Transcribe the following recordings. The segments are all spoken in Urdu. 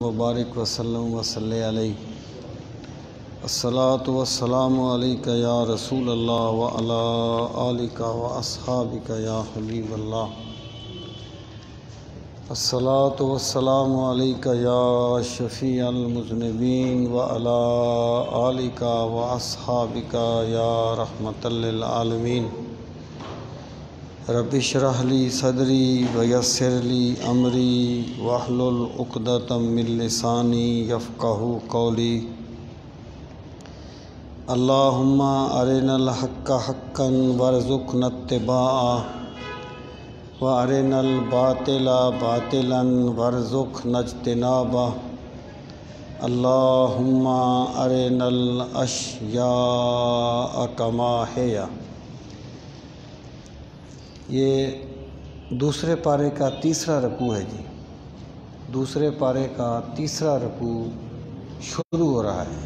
وبارک وسلم وصلی علیہ الصلاۃ والسلام علیک یا رسول اللہ وعلی آلک واصحابک یا حبیب اللہ الصلاۃ والسلام علیک یا شفیع المذنبین وعلی آلک واصحابک یا رحمۃ للعالمین رب اشرح لی صدری ویسر لی امری واحلل عقدۃ من لسانی یفقہوا قولی اللہم ارنا الحق حقا وارزقنا اتباعہ وارنا الباطل باطلا وارزقنا اجتنابہ اللہم ارنا الاشیاء کما ہی۔ یہ دوسرے پارے کا تیسرا رکوع ہے جی۔ دوسرے پارے کا تیسرا رکوع شروع ہو رہا ہے۔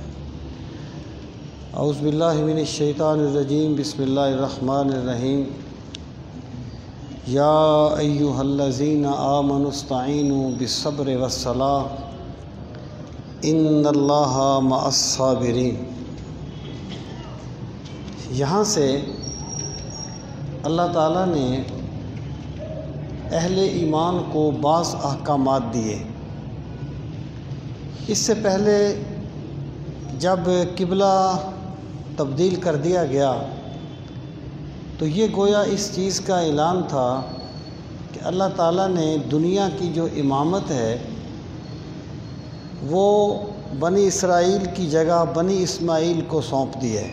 اعوذ باللہ من الشیطان الرجیم، بسم اللہ الرحمن الرحیم۔ یا ایہا الذین آمنوا استعینوا بالصبر والصلاۃ ان اللہ مع الصابرین۔ یہاں سے اللہ تعالیٰ نے اہل ایمان کو بعض احکامات دیے۔ اس سے پہلے جب قبلہ تبدیل کر دیا گیا تو یہ گویا اس چیز کا اعلان تھا کہ اللہ تعالیٰ نے دنیا کی جو امامت ہے وہ بنی اسرائیل کی جگہ بنی اسماعیل کو سونپ دی ہے۔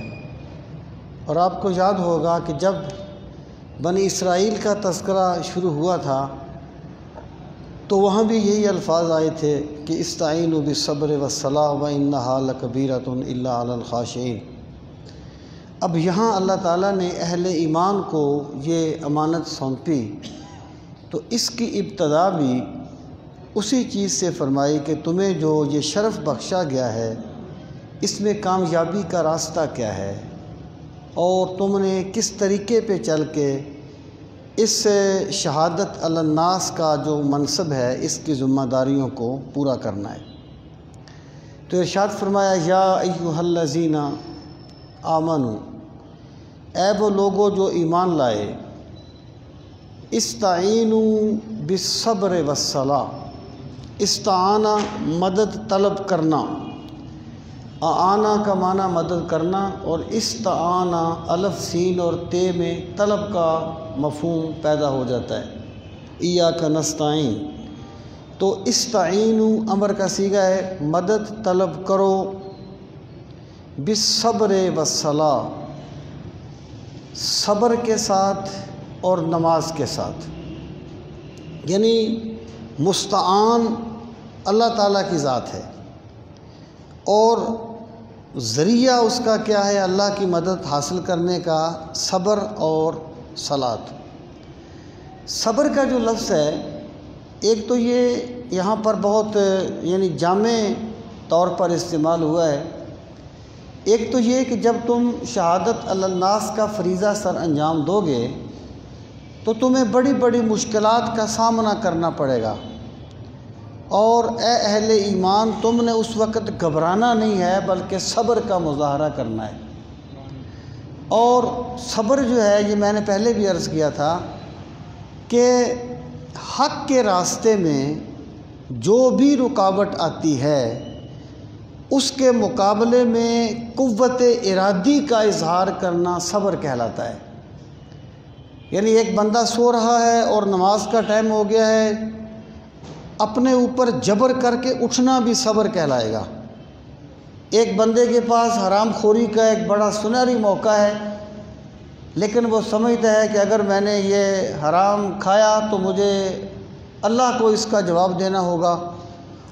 اور آپ کو یاد ہوگا کہ جب بنی اسرائیل کا تذکرہ شروع ہوا تھا تو وہاں بھی یہی الفاظ آئے تھے کہ استعینوا بالصبر والصلاۃ وانھا لکبیرۃ الا علی الخاشعین۔ اب یہاں اللہ تعالیٰ نے اہل ایمان کو یہ امانت سونپی تو اس کی ابتدا بھی اسی چیز سے فرمائی کہ تمہیں جو یہ شرف بخشا گیا ہے اس میں کامیابی کا راستہ کیا ہے اور تم نے کس طریقے پہ چل کے اس شہادت علی الناس کا جو منصب ہے اس کی ذمہ داریوں کو پورا کرنا ہے۔ تو ارشاد فرمایا یا ایھا الذین آمنوا، اے وہ لوگوں جو ایمان لائے، استعینوا بالصبر والصلاۃ، استعانہ مدد طلب کرنا، اعانہ کا معنی مدد کرنا، اور استعانہ الف سین اور تے میں طلب کا مفہوم پیدا ہو جاتا ہے۔ ایاک نستعین، تو استعینوا امر کا صیغہ ہے، مدد طلب کرو، بالصبر والصلاۃ، صبر کے ساتھ اور نماز کے ساتھ، یعنی مستعان اللہ تعالیٰ کی ذات ہے اور ذریعہ اس کا کیا ہے؟ اللہ کی مدد حاصل کرنے کا صبر اور صلاۃ۔ صبر کا جو لفظ ہے ایک تو یہ یہاں پر بہت یعنی جامع طور پر استعمال ہوا ہے۔ ایک تو یہ کہ جب تم شہادت علی الناس کا فریضہ سر انجام دو گے تو تمہیں بڑی بڑی مشکلات کا سامنا کرنا پڑے گا، اور اے اہل ایمان تم نے اس وقت گھبرانا نہیں ہے بلکہ صبر کا مظاہرہ کرنا ہے۔ اور صبر جو ہے یہ میں نے پہلے بھی عرض کیا تھا کہ حق کے راستے میں جو بھی رکاوٹ آتی ہے اس کے مقابلے میں قوت ارادی کا اظہار کرنا صبر کہلاتا ہے۔ یعنی ایک بندہ سو رہا ہے اور نماز کا ٹائم ہو گیا ہے، اپنے اوپر جبر کر کے اٹھنا بھی صبر کہلائے گا۔ ایک بندے کے پاس حرام خوری کا ایک بڑا سنہری موقع ہے لیکن وہ سمجھتا ہے کہ اگر میں نے یہ حرام کھایا تو مجھے اللہ کو اس کا جواب دینا ہوگا،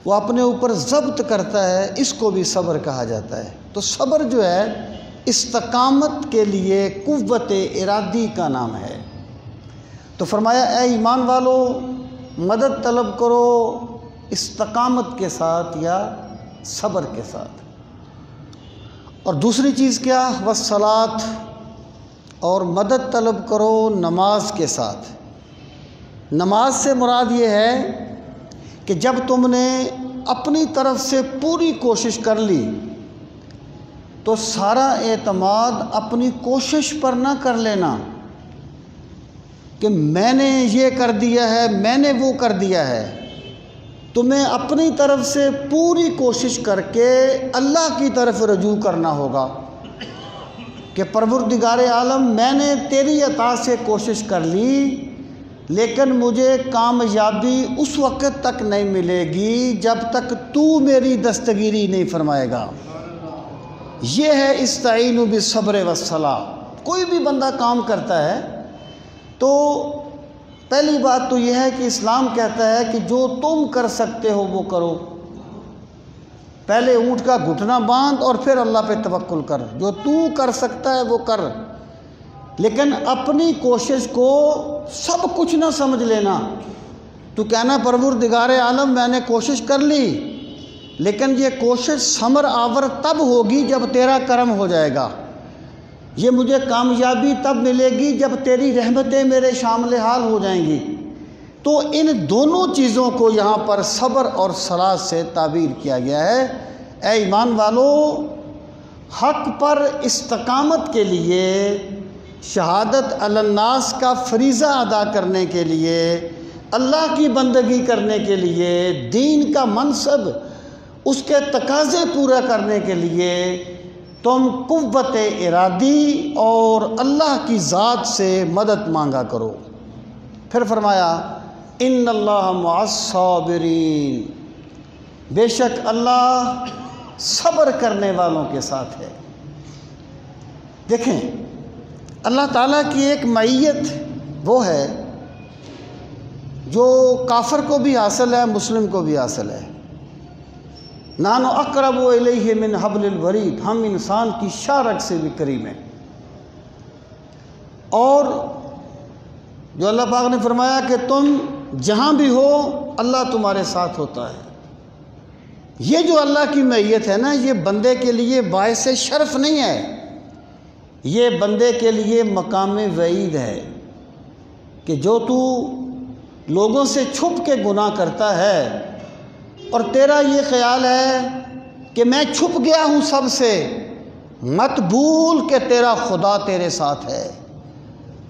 وہ اپنے اوپر ضبط کرتا ہے، اس کو بھی صبر کہا جاتا ہے۔ تو صبر جو ہے استقامت کے لیے قوت ارادی کا نام ہے۔ تو فرمایا اے ایمان والو مدد طلب کرو استقامت کے ساتھ یا صبر کے ساتھ۔ اور دوسری چیز کیا؟ والصلاۃ، اور مدد طلب کرو نماز کے ساتھ۔ نماز سے مراد یہ ہے کہ جب تم نے اپنی طرف سے پوری کوشش کر لی تو سارا اعتماد اپنی کوشش پر نہ کر لینا کہ میں نے یہ کر دیا ہے، میں نے وہ کر دیا ہے۔ تمہیں اپنی طرف سے پوری کوشش کر کے اللہ کی طرف رجوع کرنا ہوگا کہ پروردگار عالم میں نے تیری عطا سے کوشش کر لی، لیکن مجھے کامیابی اس وقت تک نہیں ملے گی جب تک تو میری دستگیری نہیں فرمائے گا۔ یہ ہے استعینوا بالصبر والصلاۃ۔ کوئی بھی بندہ کام کرتا ہے تو پہلی بات تو یہ ہے کہ اسلام کہتا ہے کہ جو تم کر سکتے ہو وہ کرو۔ پہلے اونٹ کا گھٹنا باندھ اور پھر اللہ پہ توکل کر، جو تو کر سکتا ہے وہ کر، لیکن اپنی کوشش کو سب کچھ نہ سمجھ لینا۔ تو کہنا پروردگار عالم میں نے کوشش کر لی، لیکن یہ کوشش ثمر آور تب ہوگی جب تیرا کرم ہو جائے گا، یہ مجھے کامیابی تب ملے گی جب تیری رحمتیں میرے شامل حال ہو جائیں گی۔ تو ان دونوں چیزوں کو یہاں پر صبر اور صلاۃ سے تعبیر کیا گیا ہے۔ اے ایمان والو، حق پر استقامت کے لیے، شہادت علی الناس کا فریضہ ادا کرنے کے لیے، اللہ کی بندگی کرنے کے لیے، دین کا منصب اس کے تقاضے پورا کرنے کے لیے تم قوت ارادی اور اللہ کی ذات سے مدد مانگا کرو۔ پھر فرمایا ان اللہ مع الصابرین، بے شک اللہ صبر کرنے والوں کے ساتھ ہے۔ دیکھیں، اللہ تعالیٰ کی ایک معیت وہ ہے جو کافر کو بھی حاصل ہے، مسلم کو بھی حاصل ہے۔ نحن اقرب الیہ من حبل الورید، ہم انسان کی شارک سے بھی قریب ہیں۔ اور جو اللہ پاک نے فرمایا کہ تم جہاں بھی ہو اللہ تمہارے ساتھ ہوتا ہے، یہ جو اللہ کی معیت ہے نا، یہ بندے کے لیے باعث شرف نہیں ہے، یہ بندے کے لیے مقام وعید ہے کہ جو تو لوگوں سے چھپ کے گناہ کرتا ہے اور تیرا یہ خیال ہے کہ میں چھپ گیا ہوں سب سے، مت بھول کہ تیرا خدا تیرے ساتھ ہے،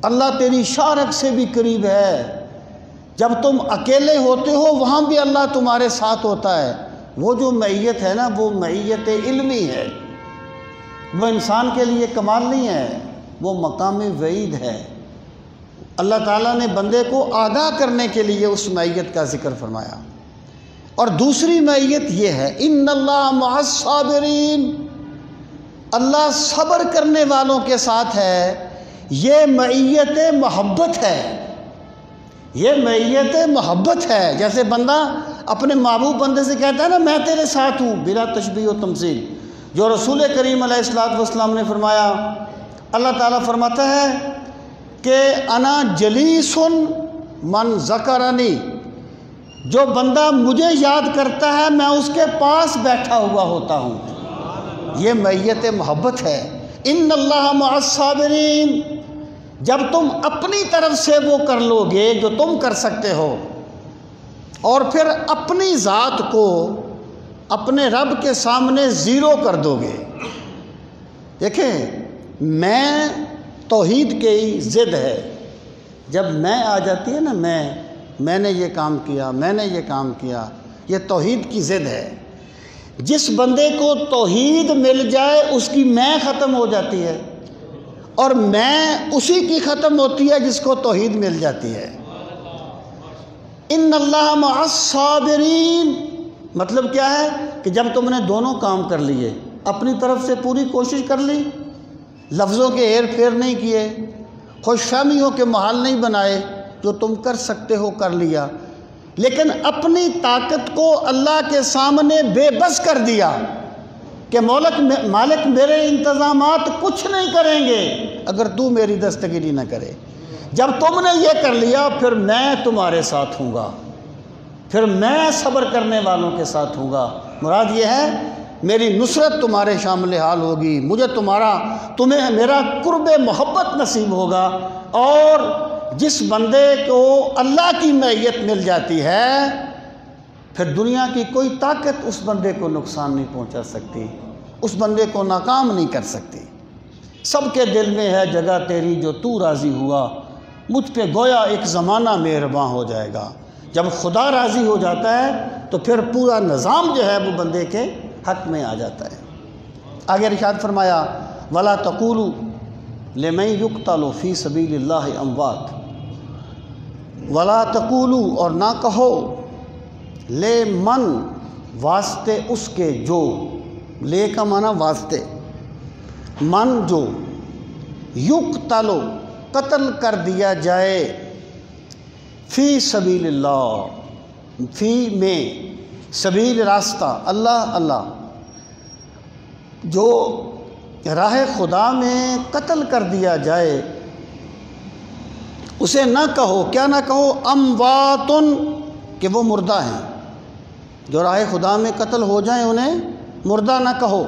اللہ تیری شارک سے بھی قریب ہے۔ جب تم اکیلے ہوتے ہو وہاں بھی اللہ تمہارے ساتھ ہوتا ہے۔ وہ جو معیت ہے نا، وہ معیت علمی ہے، وہ انسان کے لیے کمال نہیں ہے، وہ مقام وعید ہے۔ اللہ تعالیٰ نے بندے کو آگاہ کرنے کے لیے اس معیت کا ذکر فرمایا۔ اور دوسری معیت یہ ہے ان اللہ مع الصابرین، اللہ صبر کرنے والوں کے ساتھ ہے۔ یہ معیت محبت ہے، یہ معیت محبت ہے۔ جیسے بندہ اپنے محبوب بندے سے کہتا ہے نا میں تیرے ساتھ ہوں، بلا تشبیہ و تمثیل، جو رسول کریم علیہ السلام نے فرمایا۔ اللہ تعالیٰ فرماتا ہے کہ انا جلیس من ذکرنی، جو بندہ مجھے یاد کرتا ہے میں اس کے پاس بیٹھا ہوا ہوتا ہوں۔ یہ معیت محبت ہے۔ ان اللہ مع الصابرین، جب تم اپنی طرف سے وہ کر لو گے جو تم کر سکتے ہو، اور پھر اپنی ذات کو اپنے رب کے سامنے زیرو کر دو گے۔ دیکھیں، میں توحید کی ضد ہے۔ جب میں آ جاتی ہے نا، میں نے یہ کام کیا، میں نے یہ کام کیا، یہ توحید کی ضد ہے۔ جس بندے کو توحید مل جائے اس کی میں ختم ہو جاتی ہے، اور میں اسی کی ختم ہوتی ہے جس کو توحید مل جاتی ہے۔ ان اللہ مع الصابرین مطلب کیا ہے کہ جب تم نے دونوں کام کر لیے، اپنی طرف سے پوری کوشش کر لی، لفظوں کے ہیر پھیر نہیں کیے، خوش فہمیوں کے محال نہیں بنائے، جو تم کر سکتے ہو کر لیا، لیکن اپنی طاقت کو اللہ کے سامنے بے بس کر دیا کہ مالک میرے انتظامات کچھ نہیں کریں گے اگر تو میری دستگیری نہ کرے۔ جب تم نے یہ کر لیا پھر میں تمہارے ساتھ ہوں گا، پھر میں صبر کرنے والوں کے ساتھ ہوں گا۔ مراد یہ ہے میری نصرت تمہارے شامل حال ہوگی، مجھے تمہیں میرا قرب محبت نصیب ہوگا۔ اور جس بندے کو اللہ کی معیت مل جاتی ہے پھر دنیا کی کوئی طاقت اس بندے کو نقصان نہیں پہنچا سکتی، اس بندے کو ناکام نہیں کر سکتی۔ سب کے دل میں ہے جگہ تیری جو تو راضی ہوا، مجھ پہ گویا ایک زمانہ مہرباں ہو جائے گا۔ جب خدا راضی ہو جاتا ہے تو پھر پورا نظام جو ہے وہ بندے کے حق میں آ جاتا ہے۔ آگے ارشاد فرمایا وَلَا تَقُولُوا لِمَن يُقْتَلُ فِي سَبِيلِ اللَّهِ أَمْوَاتٌ، وَلَا تَقُولُوا اور نہ کہو، لِمَن واسطے اس کے جو، لے کا معنی واسطے، من جو، یقتل قتل کر دیا جائے، فی سبیل اللہ، فی میں، سبیل راستہ، اللہ اللہ، جو راہ خدا میں قتل کر دیا جائے، اسے نہ کہو، کیا نہ کہو، امواتن، کہ وہ مردہ ہیں۔ جو راہ خدا میں قتل ہو جائیں انہیں مردہ نہ کہو،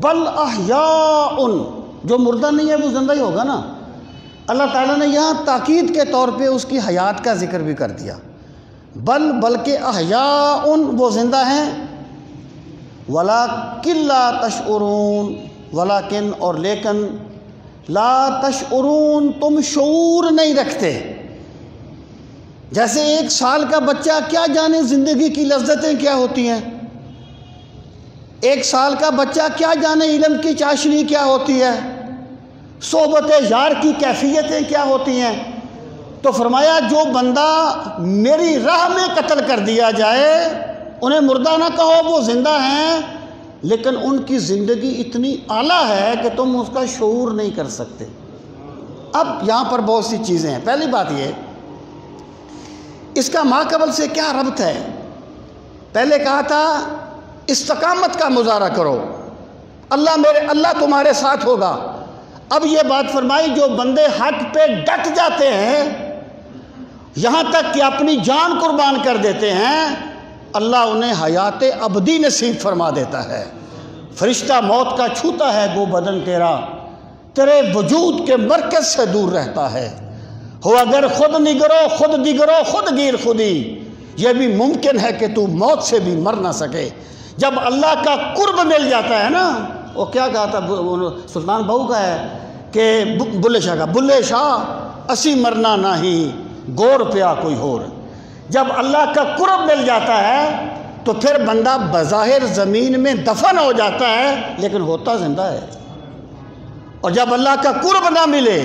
بل احیاء، جو مردہ نہیں ہے وہ زندہ ہی ہوگا نا۔ اللہ تعالیٰ نے یہاں تاکید کے طور پہ اس کی حیات کا ذکر بھی کر دیا، بلکہ احیاء، وہ زندہ ہیں، ولیکن لا تشعرون، ولیکن اور لیکن، لا تشعرون، تم شعور نہیں رکھتے۔ جیسے 1 سال کا بچہ کیا جانے زندگی کی لذتیں کیا ہوتی ہیں، 1 سال کا بچہ کیا جانے علم کی چاشنی کیا ہوتی ہے، صحبت یار کی کیفیتیں کیا ہوتی ہیں۔ تو فرمایا جو بندہ میری راہ میں قتل کر دیا جائے انہیں مردہ نہ کہو، وہ زندہ ہیں، لیکن ان کی زندگی اتنی اعلیٰ ہے کہ تم اس کا شعور نہیں کر سکتے۔ اب یہاں پر بہت سی چیزیں ہیں۔ پہلی بات یہ، اس کا ماقبل سے کیا ربط ہے؟ پہلے کہا تھا استقامت کا مظاہرہ کرو، اللہ تمہارے ساتھ ہوگا۔ اب یہ بات فرمائی جو بندے حق پہ ڈٹ جاتے ہیں، یہاں تک کہ اپنی جان قربان کر دیتے ہیں، اللہ انہیں حیات ابدی نصیب فرما دیتا ہے۔ فرشتہ موت کا چھوتا ہے گو بدن تیرا، تیرے وجود کے مرکز سے دور رہتا ہے۔ ہو اگر خود نگرو خود دیگرو خود گیر خودی، یہ بھی ممکن ہے کہ تو موت سے بھی مر نہ سکے۔ جب اللہ کا قرب مل جاتا ہے نا، وہ کیا کہا تھا سلطان بہو کا ہے کہ بلے شاہ کا، بلے شاہ اسی مرنا نہیں گور پیا کوئی ہور۔ جب اللہ کا قرب مل جاتا ہے تو پھر بندہ بظاہر زمین میں دفن ہو جاتا ہے لیکن ہوتا زندہ ہے، اور جب اللہ کا قرب نہ ملے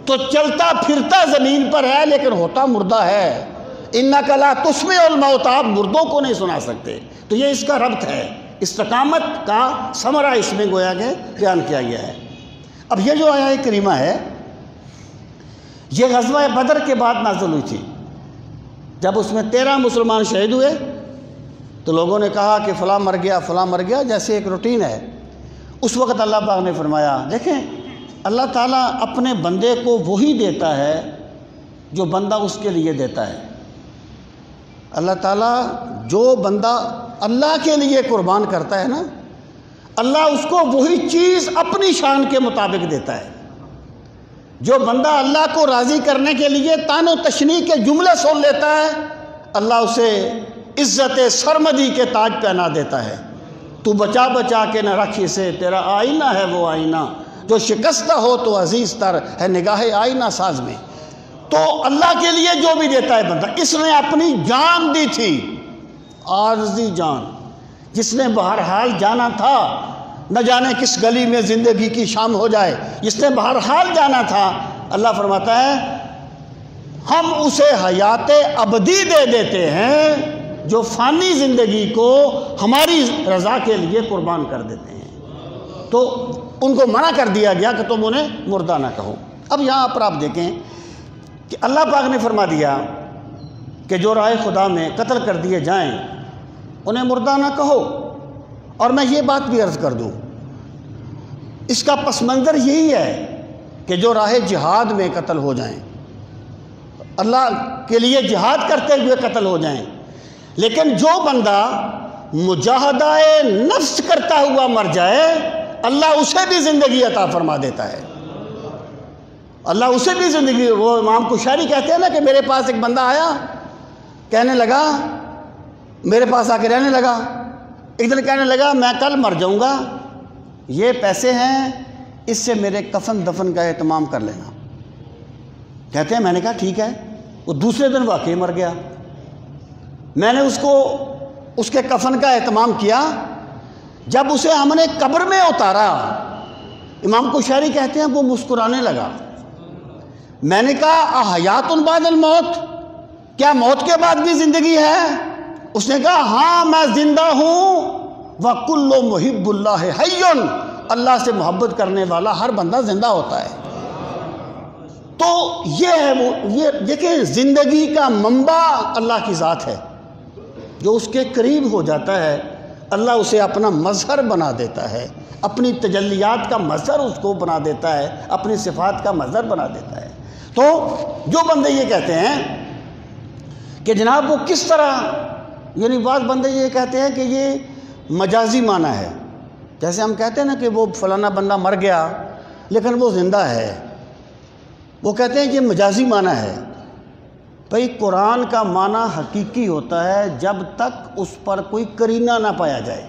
تو چلتا پھرتا زمین پر ہے لیکن ہوتا مردہ ہے۔ اِنَّكَ لَا تُسْمِعُ الْمَوْتَىٰ، آپ مردوں کو نہیں سنا سکتے۔ تو یہ اس کا ربط ہے، استقامت کا ثمرہ اس میں گویا کہ بیان کیا گیا ہے۔ اب یہ جو آیہ کریمہ ہے یہ غزوہ بدر کے بعد نازل ہوئی تھی۔ جب اس میں 13 مسلمان شہید ہوئے تو لوگوں نے کہا کہ فلاں مر گیا فلاں مر گیا، جیسے ایک روٹین ہے۔ اس وقت اللہ پاک نے فرمایا دیکھیں اللہ تعالیٰ اپنے بندے کو وہی دیتا ہے جو بندہ اس کے لیے دیتا ہے۔ اللہ تعالیٰ جو بندہ اللہ کے لیے قربان کرتا ہے نا، اللہ اس کو وہی چیز اپنی شان کے مطابق دیتا ہے۔ جو بندہ اللہ کو راضی کرنے کے لیے تان و تشنیع کے جملے سن لیتا ہے، اللہ اسے عزت سرمدی کے تاج پہنا دیتا ہے۔ تو بچا بچا کے نہ رکھ اسے، تیرا آئینہ ہے وہ آئینہ، جو شکستہ ہو تو عزیز تر ہے نگاہ آئینہ ساز میں۔ تو اللہ کے لیے جو بھی دیتا ہے بندہ، اس نے اپنی جان دی تھی، عارضی جان، جس نے بہرحال جانا تھا، نہ جانے کس گلی میں زندگی کی شام ہو جائے، جس نے بہرحال جانا تھا، اللہ فرماتا ہے ہم اسے حیات ابدی دے دیتے ہیں جو فانی زندگی کو ہماری رضا کے لیے قربان کر دیتے ہیں۔ تو ان کو منع کر دیا گیا کہ تم انہیں مردہ نہ کہو۔ اب یہاں پر آپ دیکھیں کہ اللہ پاک نے فرما دیا کہ جو راہ خدا میں قتل کر دیے جائیں انہیں مردہ نہ کہو۔ اور میں یہ بات بھی عرض کر دوں، اس کا پس منظر یہی ہے کہ جو راہ جہاد میں قتل ہو جائیں، اللہ کے لیے جہاد کرتے ہوئے قتل ہو جائیں، لیکن جو بندہ مجاہدہ نفس کرتا ہوا مر جائے اللہ اسے بھی زندگی عطا فرما دیتا ہے۔ اللہ اسے بھی زندگی، وہ امام کشاری کہتے ہیں نا کہ میرے پاس ایک بندہ آیا کہنے لگا میرے پاس آ کے رہنے لگا. ایک دن کہنے لگا میں کل مر جاؤں گا, یہ پیسے ہیں, اس سے میرے کفن دفن کا اہتمام کر لینا. کہتے ہیں میں نے کہا ٹھیک ہے. وہ دوسرے دن واقعی مر گیا. میں نے اس کے کفن کا اہتمام کیا. جب اسے ہم نے قبر میں اتارا, امام کوشیری کہتے ہیں وہ مسکرانے لگا. میں نے کہا احیات بعد الموت, کیا موت کے بعد بھی زندگی ہے؟ اس نے کہا ہاں میں زندہ ہوں. وَكُلُّ مُحِبُّ اللَّهِ حَيٌّ, اللہ سے محبت کرنے والا ہر بندہ زندہ ہوتا ہے. تو یہ ہے وہ, یہ دیکھیں زندگی کا منبع اللہ کی ذات ہے. جو اس کے قریب ہو جاتا ہے اللہ اسے اپنا مظہر بنا دیتا ہے, اپنی تجلیات کا مظہر اس کو بنا دیتا ہے, اپنی صفات کا مظہر بنا دیتا ہے. تو جو بندے یہ کہتے ہیں کہ جناب وہ کس طرح, یعنی بعض بندے یہ کہتے ہیں کہ یہ مجازی معنی ہے. جیسے ہم کہتے ہیں نا کہ وہ فلانا بندہ مر گیا لیکن وہ زندہ ہے, وہ کہتے ہیں کہ مجازی معنی ہے. بھئی قرآن کا معنی حقیقی ہوتا ہے جب تک اس پر کوئی قرینہ نہ پایا جائے.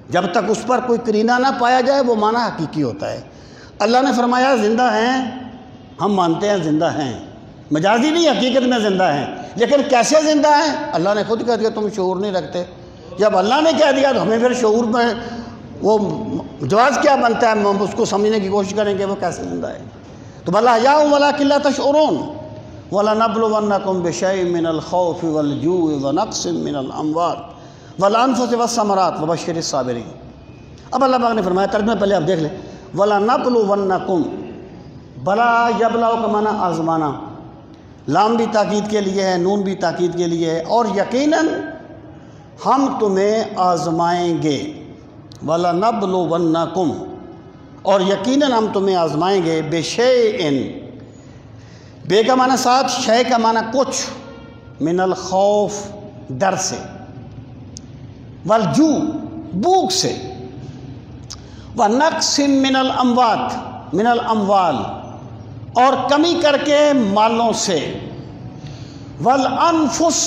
جب تک اس پر کوئی قرینہ نہ پایا جائے وہ معنی حقیقی ہوتا ہے. اللہ نے فرمایا زندہ ہیں, ہم مانتے ہیں زندہ ہیں, مجازی نہیں حقیقت میں زندہ ہیں. لیکن کیسے زندہ ہیں؟ اللہ نے خود کہہ دیا تم شعور نہیں رکھتے. جب اللہ نے کہہ دیا تو ہمیں پھر شعور میں وہ جواز کیا بنتا ہے, ہم اس کو سمجھنے کی کوشش کریں کہ وہ کیسے زندہ ہے. تو بلا یا ولیکن لا تشعرون وَلَنَبْلُوَنَّكُمْ بِشَيْءٍ مِّنَ الْخَوْفِ وَالْجُوعِ وَنَقْصٍ مِّنَ الْأَمْوَالِ وَالْأَنفُسِ وَالثَّمَرَاتِ وَبَشِّرِ الصَّابِرِينَ. اب اللہ پاک نے فرمایا, ترجمہ پہلے آپ دیکھ لیں, وَلَنَبْلُوَنَّكُمْ, بلا یبلغ کا معنی آزمانا, لام بھی تاکید کے لیے ہے, نون بھی تاکید کے لیے ہے, اور یقیناً ہم تمہیں آزمائیں گے. وَلَنَبْلُوَنَّكُمْ, اور یقیناً ہم تمہیں آزمائیں گے. بِشَيْءٍ, بے کا معنی ساتھ, شے کا معنی کچھ, من الخوف ڈر سے, والجوع بھوک سے, ونقص من الاموات من الاموال, اور کمی کر کے مالوں سے, والانفس,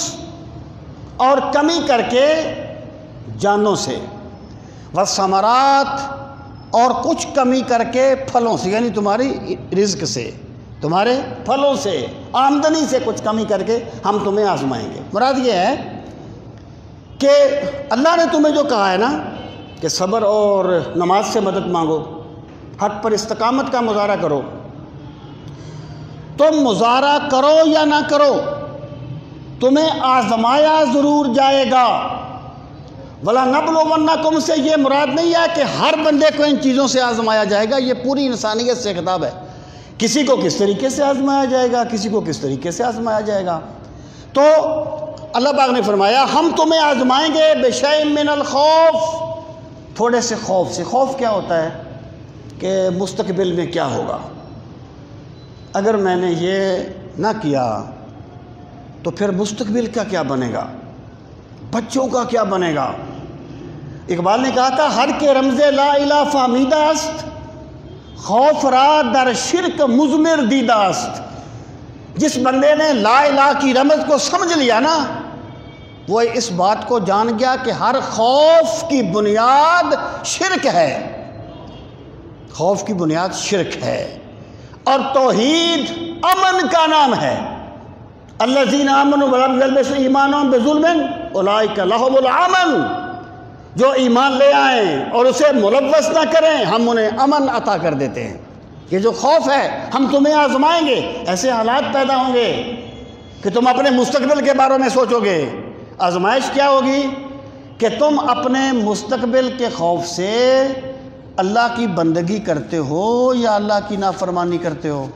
اور کمی کر کے جانوں سے, والثمرات, اور کچھ کمی کر کے پھلوں سے, یعنی تمہاری رزق سے, تمہارے پھلوں سے, آمدنی سے کچھ کمی کر کے ہم تمہیں آزمائیں گے. مراد یہ ہے کہ اللہ نے تمہیں جو کہا ہے نا کہ صبر اور نماز سے مدد مانگو, حق پر استقامت کا مظاہرہ کرو, تم مظاہرہ کرو یا نہ کرو تمہیں آزمایا ضرور جائے گا. وَلَنَبْلُوَنَّكُمْ سے یہ مراد نہیں ہے کہ ہر بندے کو ان چیزوں سے آزمایا جائے گا, یہ پوری انسانیت سے خطاب ہے. کسی کو کس طریقے سے آزمایا جائے گا, کسی کو کس طریقے سے آزمایا جائے گا. تو اللہ پاک نے فرمایا ہم تمہیں آزمائیں گے بِشَيْءٍ مِّنَ الْخَوْفِ, تھوڑے سے خوف سے. خوف کیا ہوتا ہے کہ مستقبل میں کیا ہوگا, اگر میں نے یہ نہ کیا تو پھر مستقبل کا کیا بنے گا, بچوں کا کیا بنے گا. اقبال نے کہا تھا ہر کے رمز لا الہ فہمیدہ است, خوف را در شرک مضمر دیدہ است. جس بندے نے لا الہ کی رمز کو سمجھ لیا نا, وہ اس بات کو جان گیا کہ ہر خوف کی بنیاد شرک ہے, خوف کی بنیاد شرک ہے, اور توحید امن کا نام ہے. الذین آمنوا ولم یلبسوا ایمانہم بظلم اولئک لہم الامن, جو ایمان لے آئیں اور اسے ملوث نہ کریں ہم انہیں امن عطا کر دیتے ہیں. یہ جو خوف ہے ہم تمہیں آزمائیں گے, ایسے حالات پیدا ہوں گے کہ تم اپنے مستقبل کے بارے میں سوچو گے. آزمائش کیا ہوگی کہ تم اپنے مستقبل کے خوف سے اللہ کی بندگی کرتے ہو یا اللہ کی نافرمانی کرتے ہو.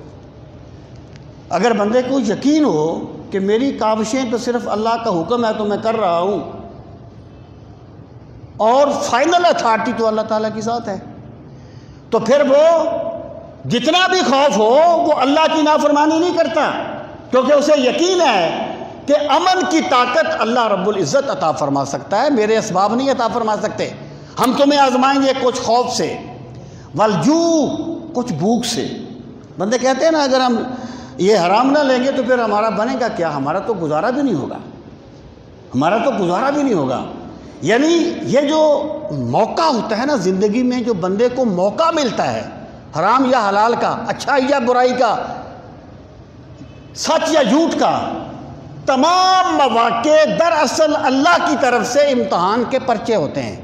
اگر بندے کو یقین ہو کہ میری کاوشیں تو صرف اللہ کا حکم ہے تو میں کر رہا ہوں, اور فائنل اتھارٹی تو اللہ تعالیٰ کی ذات ہے, تو پھر وہ جتنا بھی خوف ہو وہ اللہ کی نافرمانی نہیں کرتا, کیونکہ اسے یقین ہے کہ امن کی طاقت اللہ رب العزت عطا فرما سکتا ہے, میرے اسباب نہیں عطا فرما سکتے. ہم تمہیں آزمائیں گے کچھ خوف سے, والجوع, کچھ بھوک سے. بندے کہتے ہیں نا اگر ہم یہ حرام نہ لیں گے تو پھر ہمارا بنے گا کیا, ہمارا تو گزارا بھی نہیں ہوگا. ہمارا تو گزارا بھی نہیں ہوگا۔ یعنی یہ جو موقع ہوتا ہے نا زندگی میں، جو بندے کو موقع ملتا ہے حرام یا حلال کا، اچھائی یا برائی کا، سچ یا جھوٹ کا، تمام مواقع دراصل اللہ کی طرف سے امتحان کے پرچے ہوتے ہیں۔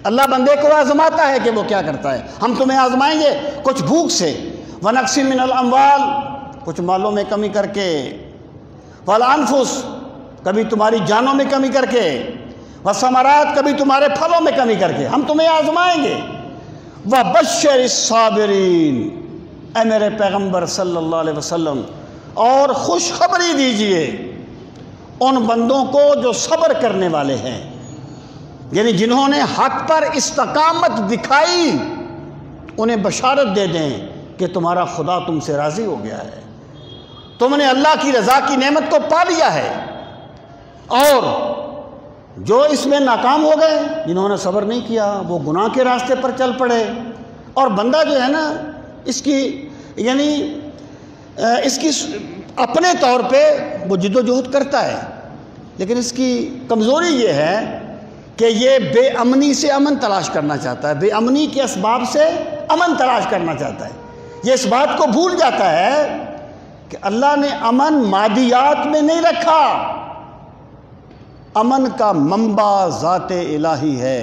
اللہ بندے کو آزماتا ہے کہ وہ کیا کرتا ہے۔ ہم تمہیں آزمائیں گے کچھ بھوک سے، وَنَقْصٍ مِّنَ الْأَمْوَالِ، کچھ مالوں میں کمی کر کے، وَالْأَنفُسِ، کبھی تمہاری جانوں میں کمی کر کے، وَالثَّمَرَاتِ، کبھی تمہارے پھلوں میں کمی کر کے، ہم تمہیں آزمائیں گے۔ وَبَشِّرِ الصَّابِرِينَ، اے میرے پیغمبر صلی اللہ علیہ وسلم، اور خوشخبری دیجئے ان بندوں کو جو صبر کرنے والے ہیں، یعنی جنہوں نے حق پر استقامت دکھائی، انہیں بشارت دے دیں کہ تمہارا خدا تم سے راضی ہو گیا ہے، تم نے اللہ کی رضا کی نعمت کو پا لیا ہے۔ اور جو اس میں ناکام ہو گئے، جنہوں نے صبر نہیں کیا، وہ گناہ کے راستے پر چل پڑے۔ اور بندہ جو ہے نا، اس کی یعنی اس کی اپنے طور پہ وہ جد و جہد کرتا ہے، لیکن اس کی کمزوری یہ ہے کہ یہ بے امنی سے امن تلاش کرنا چاہتا ہے، بے امنی کے اسباب سے امن تلاش کرنا چاہتا ہے۔ یہ اس بات کو بھول جاتا ہے کہ اللہ نے امن مادیات میں نہیں رکھا، امن کا منبع ذات الہی ہے،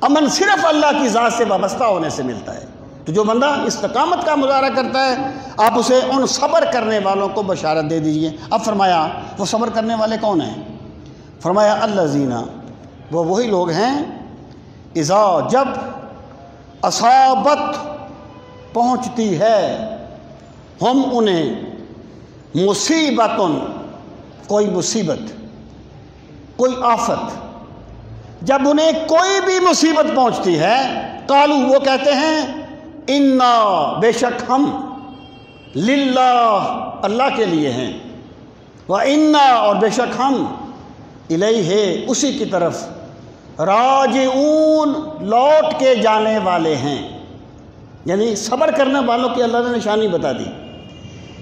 امن صرف اللہ کی ذات سے وابستہ ہونے سے ملتا ہے۔ تو جو بندہ استقامت کا مظاہرہ کرتا ہے، آپ اسے ان صبر کرنے والوں کو بشارت دے دیجئے۔ اب فرمایا وہ صبر کرنے والے کون ہیں؟ فرمایا الذین، وہ وہی لوگ ہیں، اذا، جب، اصابت، پہنچتی ہے، ہم انہیں، مصیبت، کوئی مصیبت، کوئی آفت، جب انہیں کوئی بھی مصیبت پہنچتی ہے، قالو، وہ کہتے ہیں، انا، بے شک ہم، للہ، اللہ کے لیے ہیں، وَإِنَّا، اور بے شک ہم، الیہ، اسی کی طرف، راجعون، لوٹ کے جانے والے ہیں۔ یعنی صبر کرنے والوں کی اللہ نے نشانی بتا دی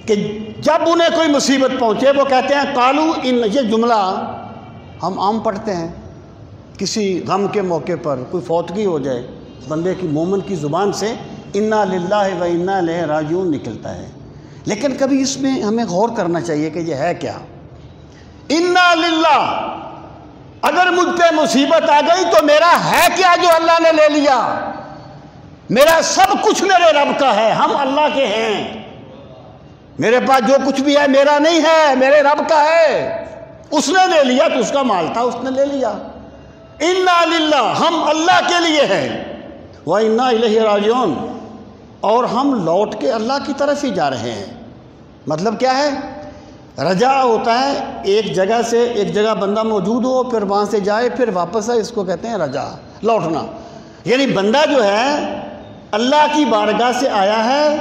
کہ جب انہیں کوئی مصیبت پہنچے وہ کہتے ہیں قالو ان، یہ جملہ ہم عام پڑھتے ہیں، کسی غم کے موقع پر کوئی فوتگی ہو جائے، بندے کی مومن کی زبان سے انا للہ و انا الیہ راجعون نکلتا ہے، لیکن کبھی اس میں ہمیں غور کرنا چاہیے کہ یہ ہے کیا۔ انا للہ، اگر مجھ پہ مصیبت آ گئی تو میرا ہے کیا جو اللہ نے لے لیا؟ میرا سب کچھ میرے رب کا ہے، ہم اللہ کے ہیں، میرے پاس جو کچھ بھی ہے میرا نہیں ہے، میرے رب کا ہے، اس نے لے لیا تو اس کا مال تھا، اس نے لے لیا۔ انا للہ، ہم اللہ کے لیے ہیں، وَإِنَّا إِلَيْهِ رَاجِعُونَ، اور ہم لوٹ کے اللہ کی طرف ہی جا رہے ہیں۔ مطلب کیا ہے؟ رجع ہوتا ہے ایک جگہ سے ایک جگہ بندہ موجود ہو، پھر وہاں سے جائے پھر واپس آئے، اس کو کہتے ہیں رجع، لوٹنا۔ یعنی بندہ جو ہے اللہ کی بارگاہ سے آیا ہے